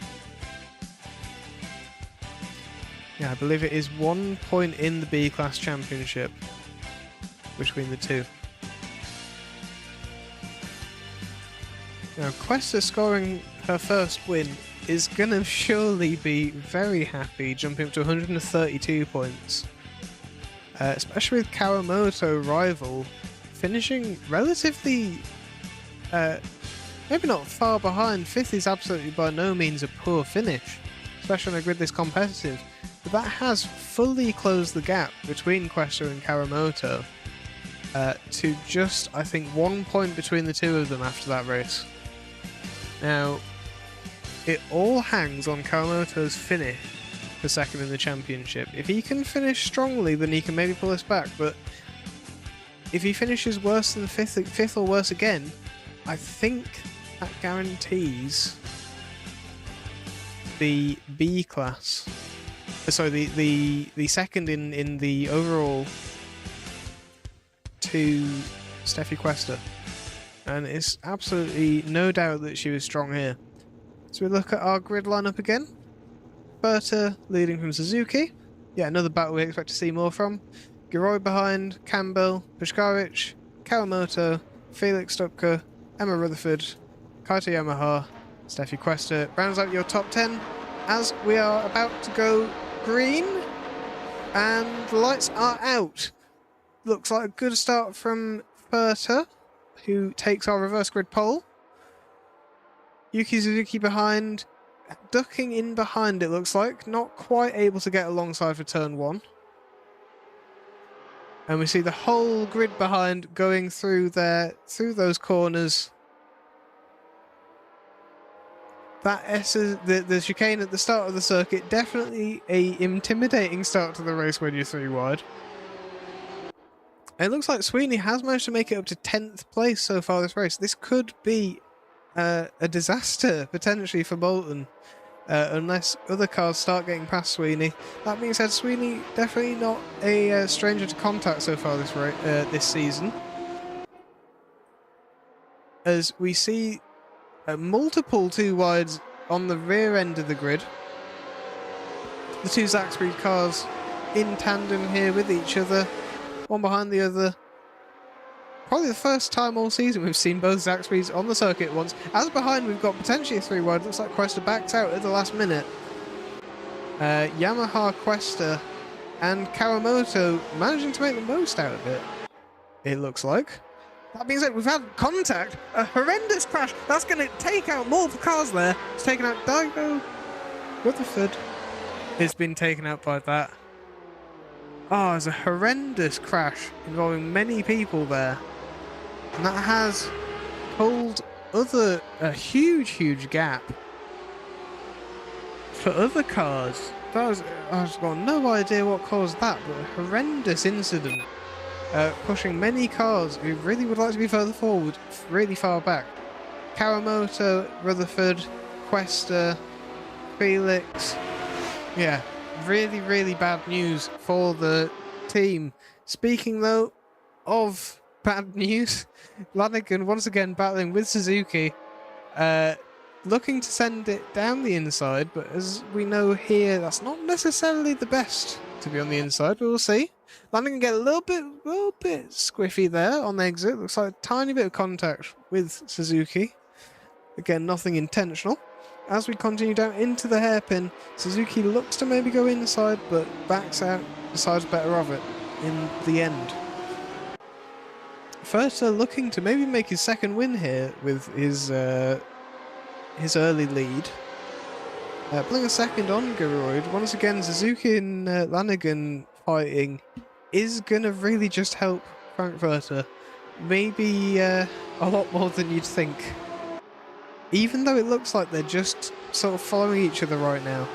Speaker 1: Yeah, I believe it is 1 point in the B-Class Championship between the two. Now, Questa scoring her first win is going to surely be very happy, jumping up to 132 points. Especially with Kawamoto rival finishing relatively, maybe not far behind. 5th is absolutely by no means a poor finish, especially on a grid this competitive. But that has fully closed the gap between Questa and Kawamoto to just, I think, 1 point between the two of them after that race. Now, it all hangs on Kawamoto's finish for second in the championship. If he can finish strongly, then he can maybe pull us back, but if he finishes worse than 5th or worse again, I think that guarantees the B class. Sorry, the second in the overall to Steffi Questa. And it's absolutely no doubt that she was strong here. So we look at our grid lineup again. Berta leading from Suzuki. Yeah, another battle we expect to see more from. Giroy behind, Campbell, Pushkarich, Kawamoto, Felix Stupka, Emma Rutherford, Kaito Yamaha, Steffi Questa. Rounds out your top 10 as we are about to go green and the lights are out. Looks like a good start from Berta, who takes our reverse grid pole. Yuki Suzuki behind, ducking in behind it looks like, not quite able to get alongside for turn 1. And we see the whole grid behind going through those corners. The chicane at the start of the circuit, definitely a intimidating start to the race when you're 3 wide. And it looks like Sweeney has managed to make it up to 10th place so far this race. This could be a disaster, potentially, for Bolton, unless other cars start getting past Sweeney. That being said, Sweeney definitely not a stranger to contact so far this season. As we see multiple 2 wides on the rear end of the grid. The 2 Zaxby's cars in tandem here with each other, one behind the other. Probably the first time all season we've seen both Zaxby's on the circuit once. As behind we've got potentially a 3 wide. Looks like Questa backs out at the last minute. Yamaha, Questa and Kawamoto managing to make the most out of it, it looks like. That being said, we've had contact, a horrendous crash. That's going to take out multiple cars there. It's taken out Daigo. Rutherford has been taken out by that. Oh, there's a horrendous crash involving many people there. And that has pulled a huge gap for other cars. I've got no idea what caused that, but a horrendous incident. Pushing many cars who really would like to be further forward, really far back. Kawamoto, Rutherford, Questa, Felix. Yeah, really bad news for the team. Speaking though of bad news, Lanigan once again battling with Suzuki, looking to send it down the inside, but as we know here, that's not necessarily the best to be on the inside, but we'll see. Lanigan get a little bit squiffy there on the exit. Looks like a tiny bit of contact with Suzuki. Again, nothing intentional. As we continue down into the hairpin, Suzuki looks to maybe go inside, but backs out, decides better of it in the end. Furta looking to maybe make his second win here with his early lead. Pulling a second on Geroid. Once again, Suzuki and Lanigan fighting is going to really just help Frankfurter. Maybe a lot more than you'd think. Even though it looks like they're just sort of following each other right now.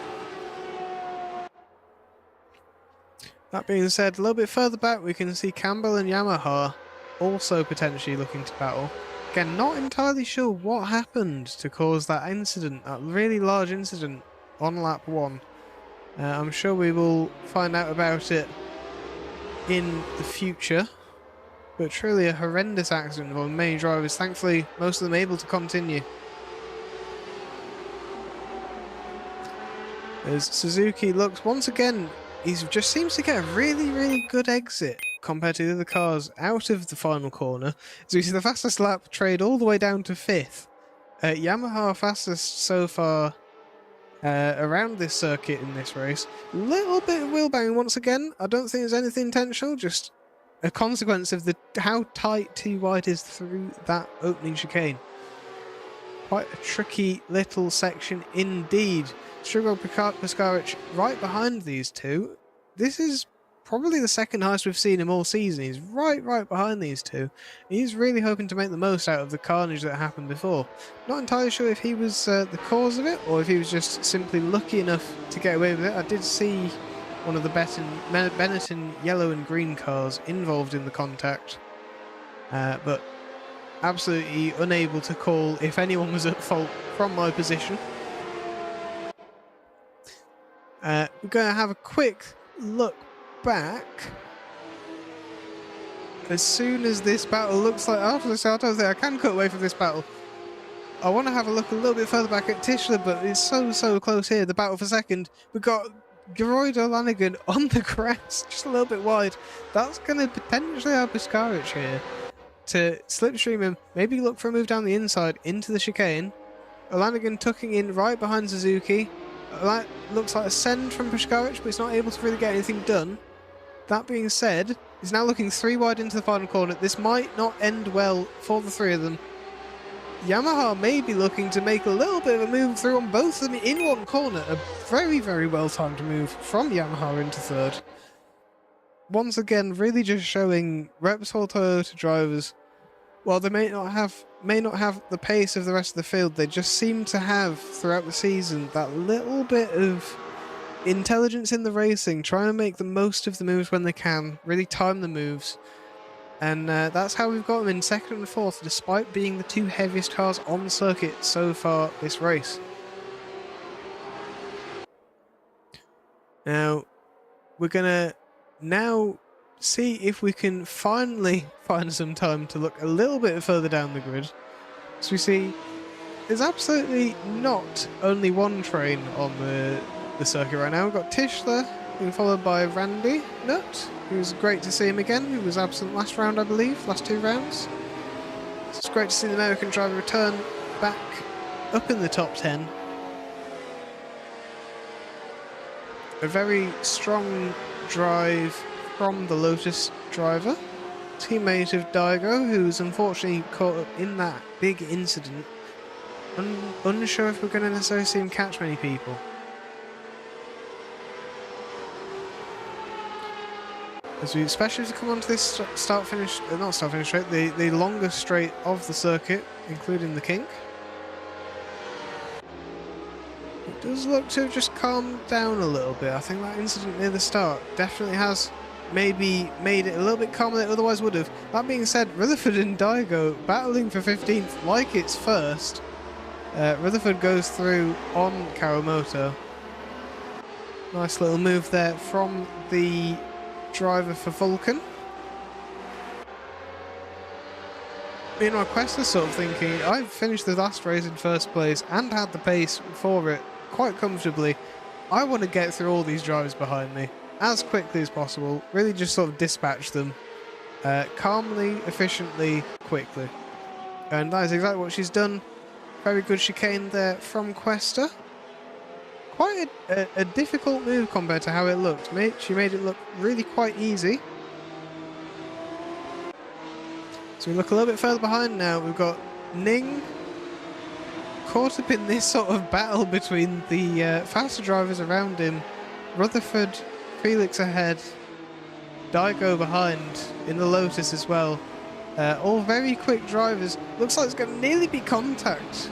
Speaker 1: That being said, a little bit further back we can see Campbell and Yamaha also potentially looking to battle. Again, not entirely sure what happened to cause that incident, that really large incident on lap 1. I'm sure we will find out about it in the future. But truly a horrendous accident involving many drivers. Thankfully, most of them able to continue. As Suzuki looks, once again, he just seems to get a really good exit compared to the other cars out of the final corner. So we see the fastest lap trade all the way down to 5th. Yamaha fastest so far around this circuit in this race. Little bit of wheel banging once again. I don't think there's anything intentional, just a consequence of how tight 2 wide is through that opening chicane. Quite a tricky little section indeed. Struggle Puskaric right behind these two. This is probably the second highest we've seen him all season. He's right behind these two. He's really hoping to make the most out of the carnage that happened before. Not entirely sure if he was the cause of it or if he was just simply lucky enough to get away with it. I did see one of the Benetton yellow and green cars involved in the contact, but absolutely unable to call if anyone was at fault from my position. We're going to have a quick look back. As soon as this battle looks like... I don't think I can cut away from this battle. I want to have a look a little bit further back at Tischler, but it's so close here. The battle for second. We've got Geroido Lanigan on the grass, just a little bit wide. That's going to potentially have Piskaric here to slipstream him. Maybe look for a move down the inside into the chicane. Lanigan tucking in right behind Suzuki. That looks like a send from Piskaric, but he's not able to really get anything done. That being said, he's now looking 3 wide into the final corner. This might not end well for the 3 of them. Yamaha may be looking to make a little bit of a move through on both of them in one corner. A very well timed move from Yamaha into third. Once again, really just showing Repsol Toyota drivers, while they may not have the pace of the rest of the field, they just seem to have throughout the season that little bit of intelligence in the racing, trying to make the most of the moves when they can, really time the moves. And that's how we've got them in second and fourth, despite being the 2 heaviest cars on the circuit so far this race. Now, we're going to now see if we can finally find some time to look a little bit further down the grid. So we see there's absolutely not only one train on the circuit right now. We've got Tischler, being followed by Randy Nutt. It was great to see him again. He was absent last round, I believe, last 2 rounds. So it's great to see the American driver return back up in the top 10. A very strong drive from the Lotus driver, teammate of Daigo, who was unfortunately caught up in that big incident. Unsure if we're going to necessarily see him catch many people. As we especially come onto this start-finish straight, the longest straight of the circuit, including the kink. It does look to have just calmed down a little bit. I think that incident near the start definitely has maybe made it a little bit calmer than it otherwise would have. That being said, Rutherford and Daigo battling for 15th like it's first. Rutherford goes through on Kawamoto. Nice little move there from the driver for Vulcan. Meanwhile, Quest's sort of thinking, I've finished the last race in first place and had the pace for it quite comfortably. I want to get through all these drivers behind me as quickly as possible. Really just sort of dispatch them calmly, efficiently, quickly. And that is exactly what she's done. Very good chicane there from Questa. Quite a difficult move compared to how it looked. She made it look really quite easy. So we look a little bit further behind now. We've got Ning caught up in this sort of battle between the faster drivers around him. Rutherford, Felix ahead, Daigo behind in the Lotus as well. All very quick drivers. Looks like it's going to nearly be contact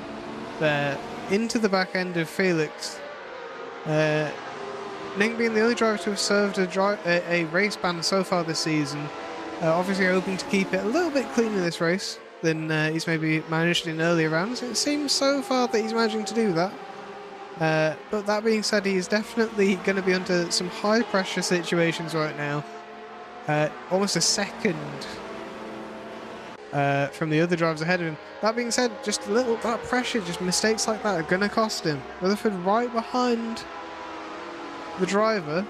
Speaker 1: there into the back end of Felix. Ning being the only driver to have served a race ban so far this season. Obviously hoping to keep it a little bit cleaner this race than he's maybe managed in earlier rounds. It seems so far that he's managing to do that. But that being said, he is definitely going to be under some high pressure situations right now. Almost a second from the other drivers ahead of him. That being said, just a little, that pressure, just mistakes like that are going to cost him. Rutherford right behind the driver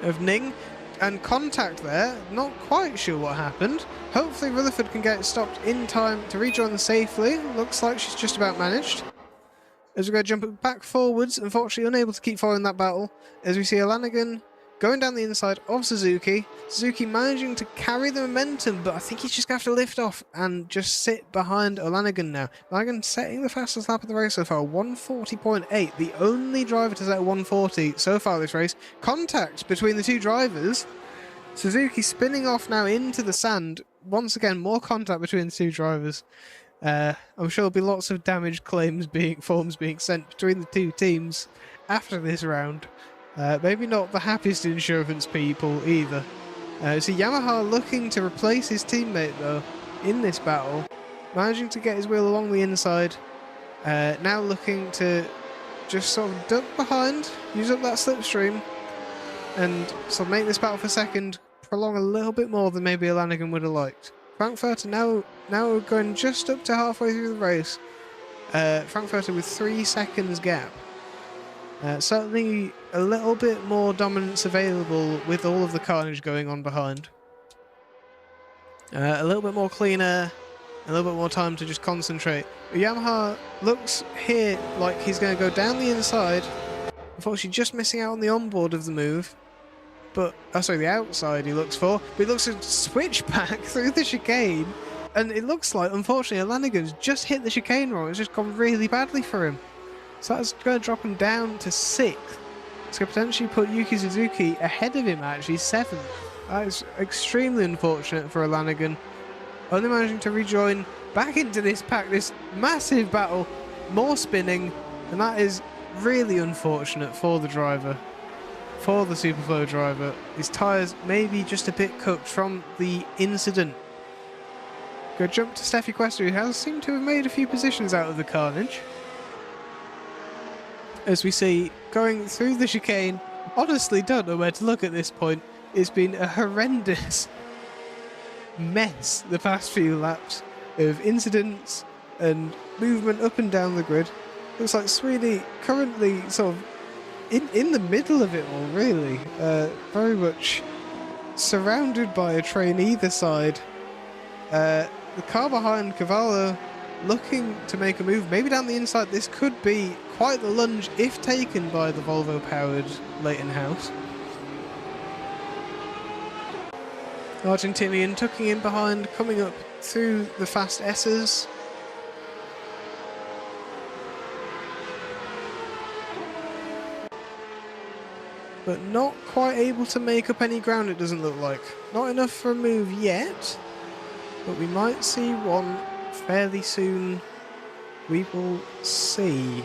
Speaker 1: of Ning, and contact there, not quite sure what happened. Hopefully Rutherford can get stopped in time to rejoin safely. Looks like she's just about managed. As we go jumping back forwards, unfortunately unable to keep following that battle, as we see Lanigan going down the inside of Suzuki. Suzuki managing to carry the momentum, but I think he's just going to have to lift off and just sit behind Lanigan now. Lanigan setting the fastest lap of the race so far, 140.8. The only driver to set 140 so far this race. Contact between the two drivers. Suzuki spinning off now into the sand. Once again, more contact between the two drivers. I'm sure there'll be lots of damage forms being sent between the two teams after this round. Maybe not the happiest insurance people either. So Yamaha looking to replace his teammate though in this battle, managing to get his wheel along the inside. Now looking to just sort of duck behind, use up that slipstream, and sort of make this battle for second prolong a little bit more than maybe Lanigan would have liked. Frankfurter now going just up to halfway through the race. Frankfurter with 3 seconds gap. Certainly a little bit more dominance available with all of the carnage going on behind. A little bit more cleaner, a little bit more time to just concentrate. But Yamaha looks here like he's going to go down the inside. Unfortunately, just missing out on the onboard of the move. But, oh sorry, the outside he looks for. But he looks to switch back through the chicane. And it looks like, unfortunately, Lanigan's just hit the chicane wrong. It's just gone really badly for him. So that's going to drop him down to 6th. It's going to potentially put Yuki Suzuki ahead of him, actually, 7th. That is extremely unfortunate for Lanigan. Only managing to rejoin back into this pack, this massive battle, more spinning, and that is really unfortunate for the driver, for the Superflow driver. His tyres maybe just a bit cooked from the incident. Go jump to Steffi Quester, who has seemed to have made a few positions out of the carnage. As we see, going through the chicane, honestly don't know where to look at this point. It's been a horrendous mess the past few laps of incidents and movement up and down the grid. Looks like Sweeney currently sort of in the middle of it all, really. Very much surrounded by a train either side. The car behind Cavallo looking to make a move, maybe down the inside. This could be quite the lunge if taken by the Volvo-powered Leighton House. Argentinian tucking in behind, coming up through the fast S's. But not quite able to make up any ground, it doesn't look like. Not enough for a move yet, but we might see one fairly soon. We will see.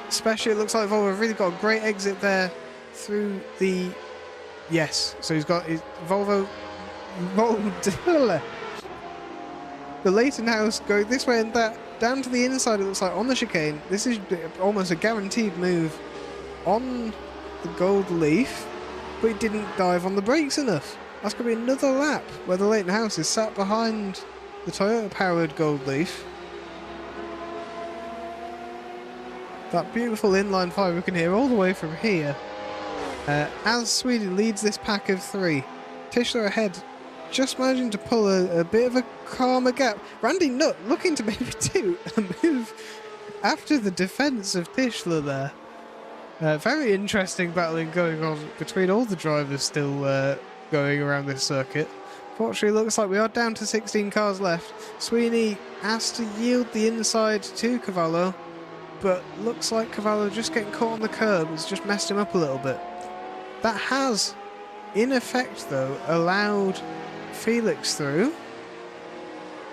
Speaker 1: Especially it looks like Volvo have really got a great exit there through the... Yes, so he's got his Volvo... The Leighton House going this way and that, down to the inside it looks like on the chicane. This is almost a guaranteed move on the gold leaf, but he didn't dive on the brakes enough. That's going to be another lap where the Leighton House is sat behind the Toyota-powered gold leaf. That beautiful inline 5 we can hear all the way from here. As Sweden leads this pack of 3, Tischler ahead, just managing to pull a bit of a calmer gap. Randy Nutt looking to maybe do a move after the defence of Tischler there. Very interesting battling going on between all the drivers still going around this circuit. Fortunately, looks like we are down to 16 cars left. Sweeney has to yield the inside to Cavallo, but looks like Cavallo just getting caught on the curb has just messed him up a little bit. That has, in effect though, allowed Felix through.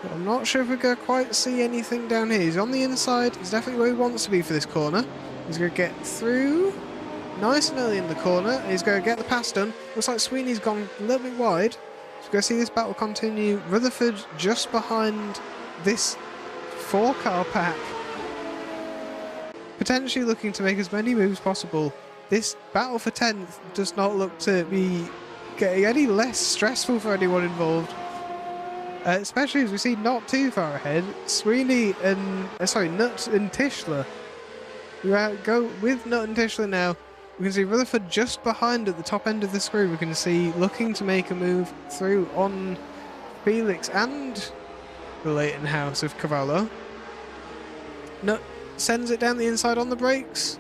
Speaker 1: But I'm not sure if we're going to quite see anything down here. He's on the inside. He's definitely where he wants to be for this corner. He's going to get through nice and early in the corner. He's going to get the pass done. Looks like Sweeney's gone a little bit wide. So we're going to see this battle continue. Rutherford just behind this 4-car pack. Potentially looking to make as many moves possible. This battle for 10th does not look to be getting any less stressful for anyone involved. Especially as we see not too far ahead, Sweeney and, Nutt and Tischler. We go with Nutt and Tischler now. We can see Rutherford just behind at the top end of the screen. We can see looking to make a move through on Felix and the Leighton House of Cavallo. Nutt sends it down the inside on the brakes.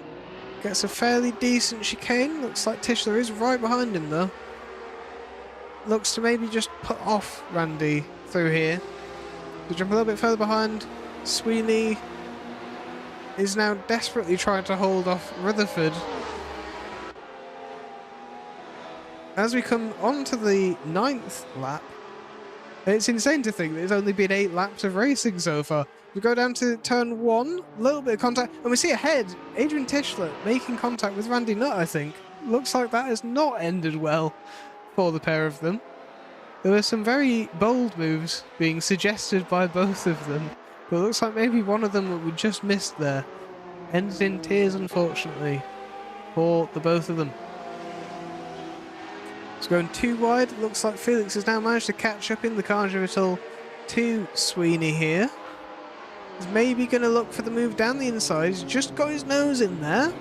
Speaker 1: Gets a fairly decent chicane. Looks like Tischler is right behind him though. Looks to maybe just put off Randy through here. To jump a little bit further behind. Sweeney is now desperately trying to hold off Rutherford. As we come on to the 9th lap, it's insane to think that it's only been 8 laps of racing so far. We go down to turn 1, a little bit of contact, and we see ahead, Adrian Tischler making contact with Randy Nutt, I think. Looks like that has not ended well for the pair of them. There were some very bold moves being suggested by both of them, but it looks like maybe one of them we just missed there. ended in tears, unfortunately, for the both of them. It's going too wide. Looks like Felix has now managed to catch up in the Carja at all to Sweeney here. He's maybe going to look for the move down the inside. He's just got his nose in there.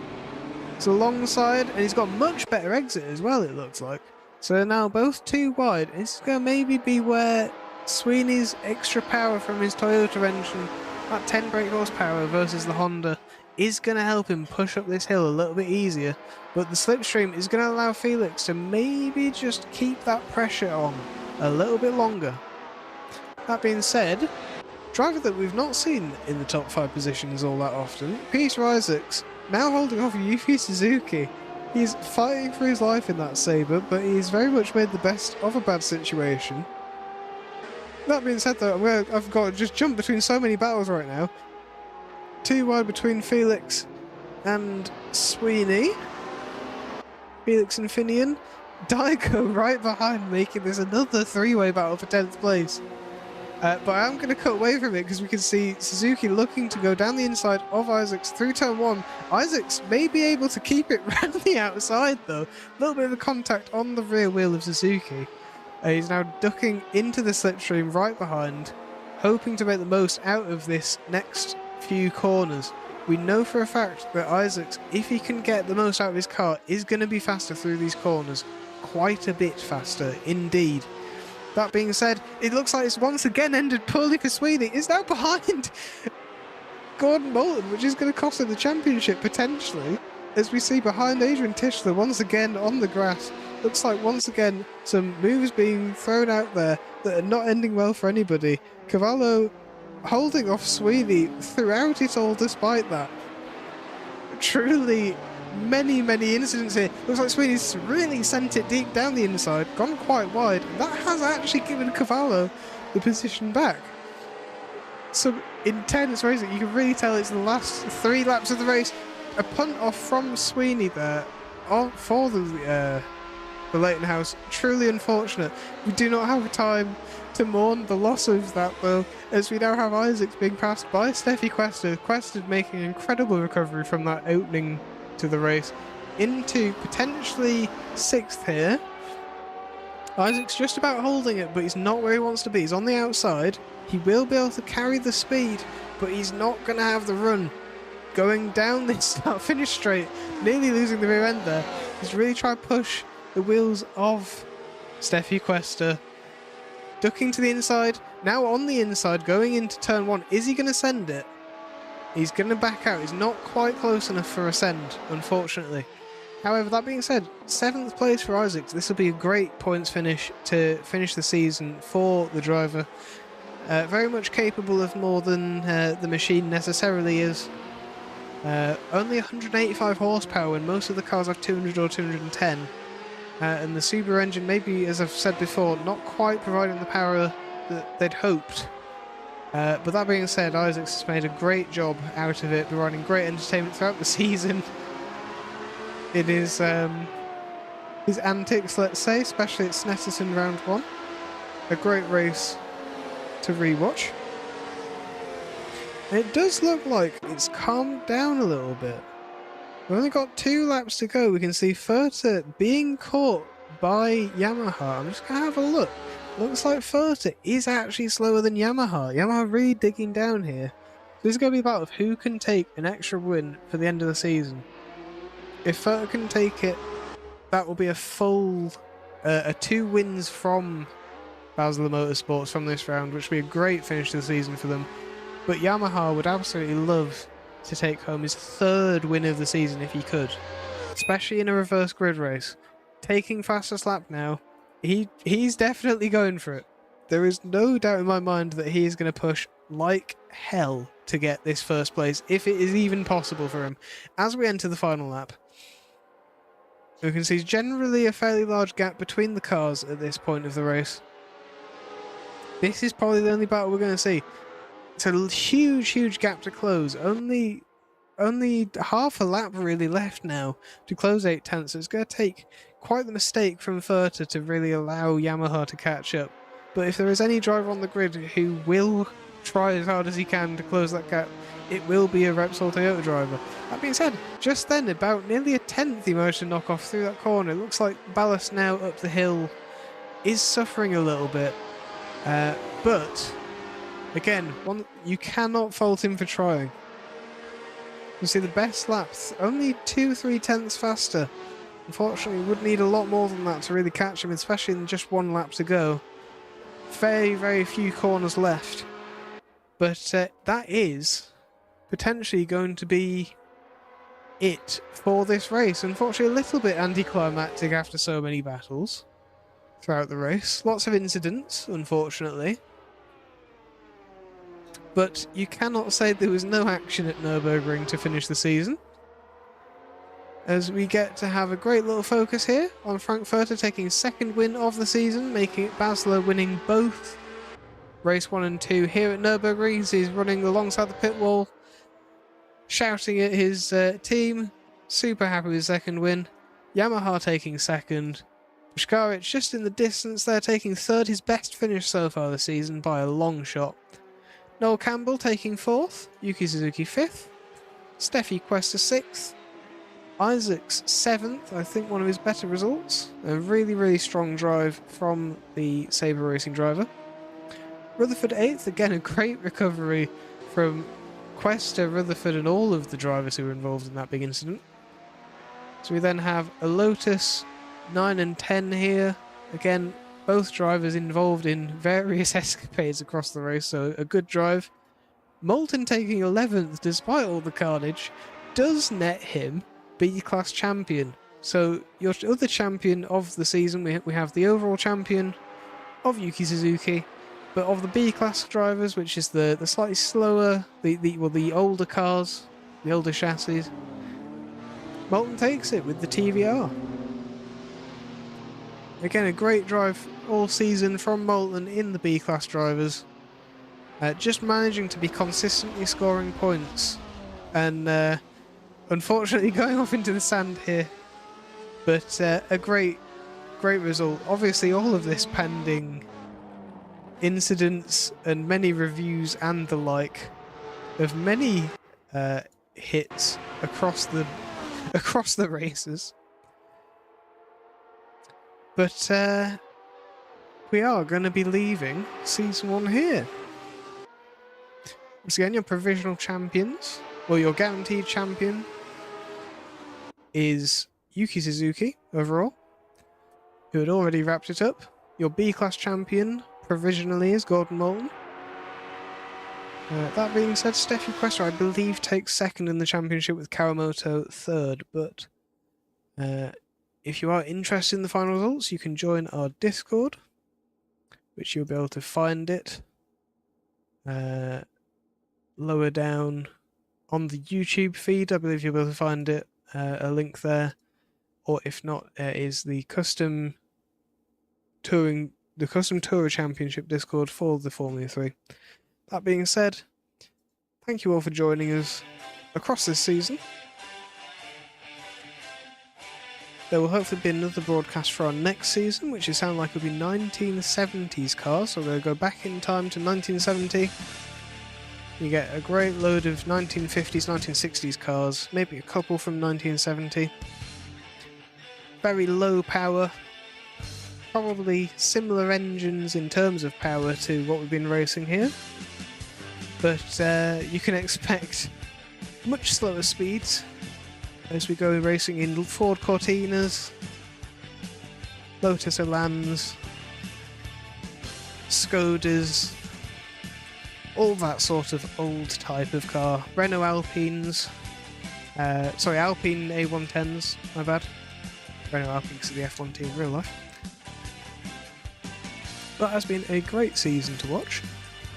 Speaker 1: It's a long side, and he's got much better exit as well, it looks like. So they're now both too wide. This is going to maybe be where Sweeney's extra power from his Toyota engine, that 10 brake horsepower versus the Honda, is going to help him push up this hill a little bit easier. But the slipstream is going to allow Felix to maybe just keep that pressure on a little bit longer. That being said, driver that we've not seen in the top 5 positions all that often, Peter Isaacs, now holding off Yuki Suzuki. He's fighting for his life in that Sabre, but he's very much made the best of a bad situation. That being said though, I've got to just jump between so many battles right now. Too wide between Felix and Sweeney. Felix and Finian. Daigo right behind, making this another 3-way battle for 10th place. But I am going to cut away from it because we can see Suzuki looking to go down the inside of Isaacs through turn 1. Isaacs may be able to keep it round the outside though. A little bit of a contact on the rear wheel of Suzuki. He's now ducking into the slipstream right behind, hoping to make the most out of this next few corners. We know for a fact that Isaacs, if he can get the most out of his car, is going to be faster through these corners. Quite a bit faster indeed. That being said, it looks like it's once again ended poorly for Sweeney. He's now behind Gordon Moulton, which is going to cost him the championship potentially. As we see behind Adrian Tischler once again on the grass. Looks like once again some moves being thrown out there that are not ending well for anybody. Cavallo holding off Sweeney throughout it all despite that. Truly many incidents here. Looks like Sweeney's really sent it deep down the inside, gone quite wide. That has actually given Cavallo the position back. Some intense racing. You can really tell it's the last 3 laps of the race. A punt off from Sweeney there for the Leighton House. Truly unfortunate. We do not have time to mourn the loss of that though, as we now have Isaacs being passed by Steffi Cuesta. Cuesta making an incredible recovery from that opening to the race into potentially 6th here. Isaacs just about holding it, but he's not where he wants to be. He's on the outside. He will be able to carry the speed, but he's not going to have the run. Going down this start-finish straight, nearly losing the rear end there. He's really trying to push the wheels of Steffi Cuesta. Ducking to the inside, now on the inside, going into turn 1. Is he going to send it? He's going to back out. He's not quite close enough for a send, unfortunately. However, that being said, 7th place for Isaacs. This will be a great points finish to finish the season for the driver. Very much capable of more than the machine necessarily is. Only 185 horsepower when most of the cars have 200 or 210. And the Subaru engine, maybe, as I've said before, not quite providing the power that they'd hoped. But that being said, Isaacs has made a great job out of it, providing great entertainment throughout the season. It is his antics, let's say, especially at Snetterton round 1. A great race to rewatch. And it does look like it's calmed down a little bit. We've only got 2 laps to go. We can see Furta being caught by Yamaha. I'm just going to have a look. Looks like Furta is actually slower than Yamaha. Yamaha really digging down here. This is going to be a battle of who can take an extra win for the end of the season. If Furta can take it, that will be a full 2 wins from Basler Motorsports from this round, which would be a great finish to the season for them. But Yamaha would absolutely love to take home his 3rd win of the season if he could, especially in a reverse grid race. Taking fastest lap now, he's definitely going for it. There is no doubt in my mind that he is going to push like hell to get this 1st place, if it is even possible for him. As we enter the final lap, we can see generally a fairly large gap between the cars at this point of the race. This is probably the only battle we're going to see. It's a huge gap to close. Only half a lap really left now to close 8/10, so it's going to take quite the mistake from Furta to really allow Yamaha to catch up. But if there is any driver on the grid who will try as hard as he can to close that gap, it will be a Repsol Toyota driver. That being said, just then, about nearly a tenth he managed to knock off through that corner. It looks like Ballast now up the hill is suffering a little bit. But, again, you cannot fault him for trying. You see, the best laps, only 2-3 tenths faster. Unfortunately, would need a lot more than that to really catch him, especially in just one lap to go. Very, very few corners left. But that is potentially going to be it for this race. Unfortunately, a little bit anticlimactic after so many battles throughout the race. Lots of incidents, unfortunately. But you cannot say there was no action at Nurburgring to finish the season, as we get to have a great little focus here on Frankfurter taking second win of the season, making it Basler winning both race 1 and 2 here at Nurburgring. He's running alongside the pit wall, shouting at his team, super happy with his second win. Yamaha taking second. Pushkaric just in the distance there, taking third, his best finish so far this season by a long shot. Noel Campbell taking fourth, Yuki Suzuki fifth, Steffi Questa sixth, Isaacs seventh, I think one of his better results. A really, really strong drive from the Sabre Racing driver. Rutherford eighth, again a great recovery from Questa, Rutherford and all of the drivers who were involved in that big incident. So we then have a Lotus 9 and 10 here. Again, both drivers involved in various escapades across the race, so a good drive. Moulton taking 11th despite all the carnage does net him B-Class champion. So your other champion of the season, we have the overall champion of Yuki Suzuki, but of the B-Class drivers, which is the slightly slower, the older cars, the older chassis, Moulton takes it with the TVR. Again, a great drive all season from Moulton in the B-Class drivers. Just managing to be consistently scoring points. And unfortunately going off into the sand here. But a great result. Obviously all of this pending incidents and many reviews and the like of many hits across the races. But we are going to be leaving Season 1 here. Once again, your provisional champions, or your guaranteed champion, is Yuki Suzuki overall, who had already wrapped it up. Your B-Class champion, provisionally, is Gordon Moulton. That being said, Steffi Questa, I believe, takes second in the championship with Kawamoto third, but if you are interested in the final results, you can join our Discord, which you'll be able to find it lower down on the YouTube feed. I believe you'll be able to find it, a link there, or if not, is the custom Tourer Championship Discord for the Formula 3. That being said, thank you all for joining us across this season. There will hopefully be another broadcast for our next season, which it sounds like will be 1970s cars, so we're going to go back in time to 1970. You get a great load of 1950s, 1960s cars, maybe a couple from 1970. Very low power, probably similar engines in terms of power to what we've been racing here, but you can expect much slower speeds as we go racing in Ford Cortinas, Lotus Elans, Skodas, all that sort of old type of car. Renault Alpines, Alpine A110s, my bad. Renault Alpines are the F1 team in real life. That has been a great season to watch,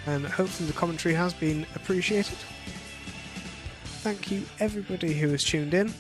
Speaker 1: and hopefully the commentary has been appreciated. Thank you everybody who has tuned in.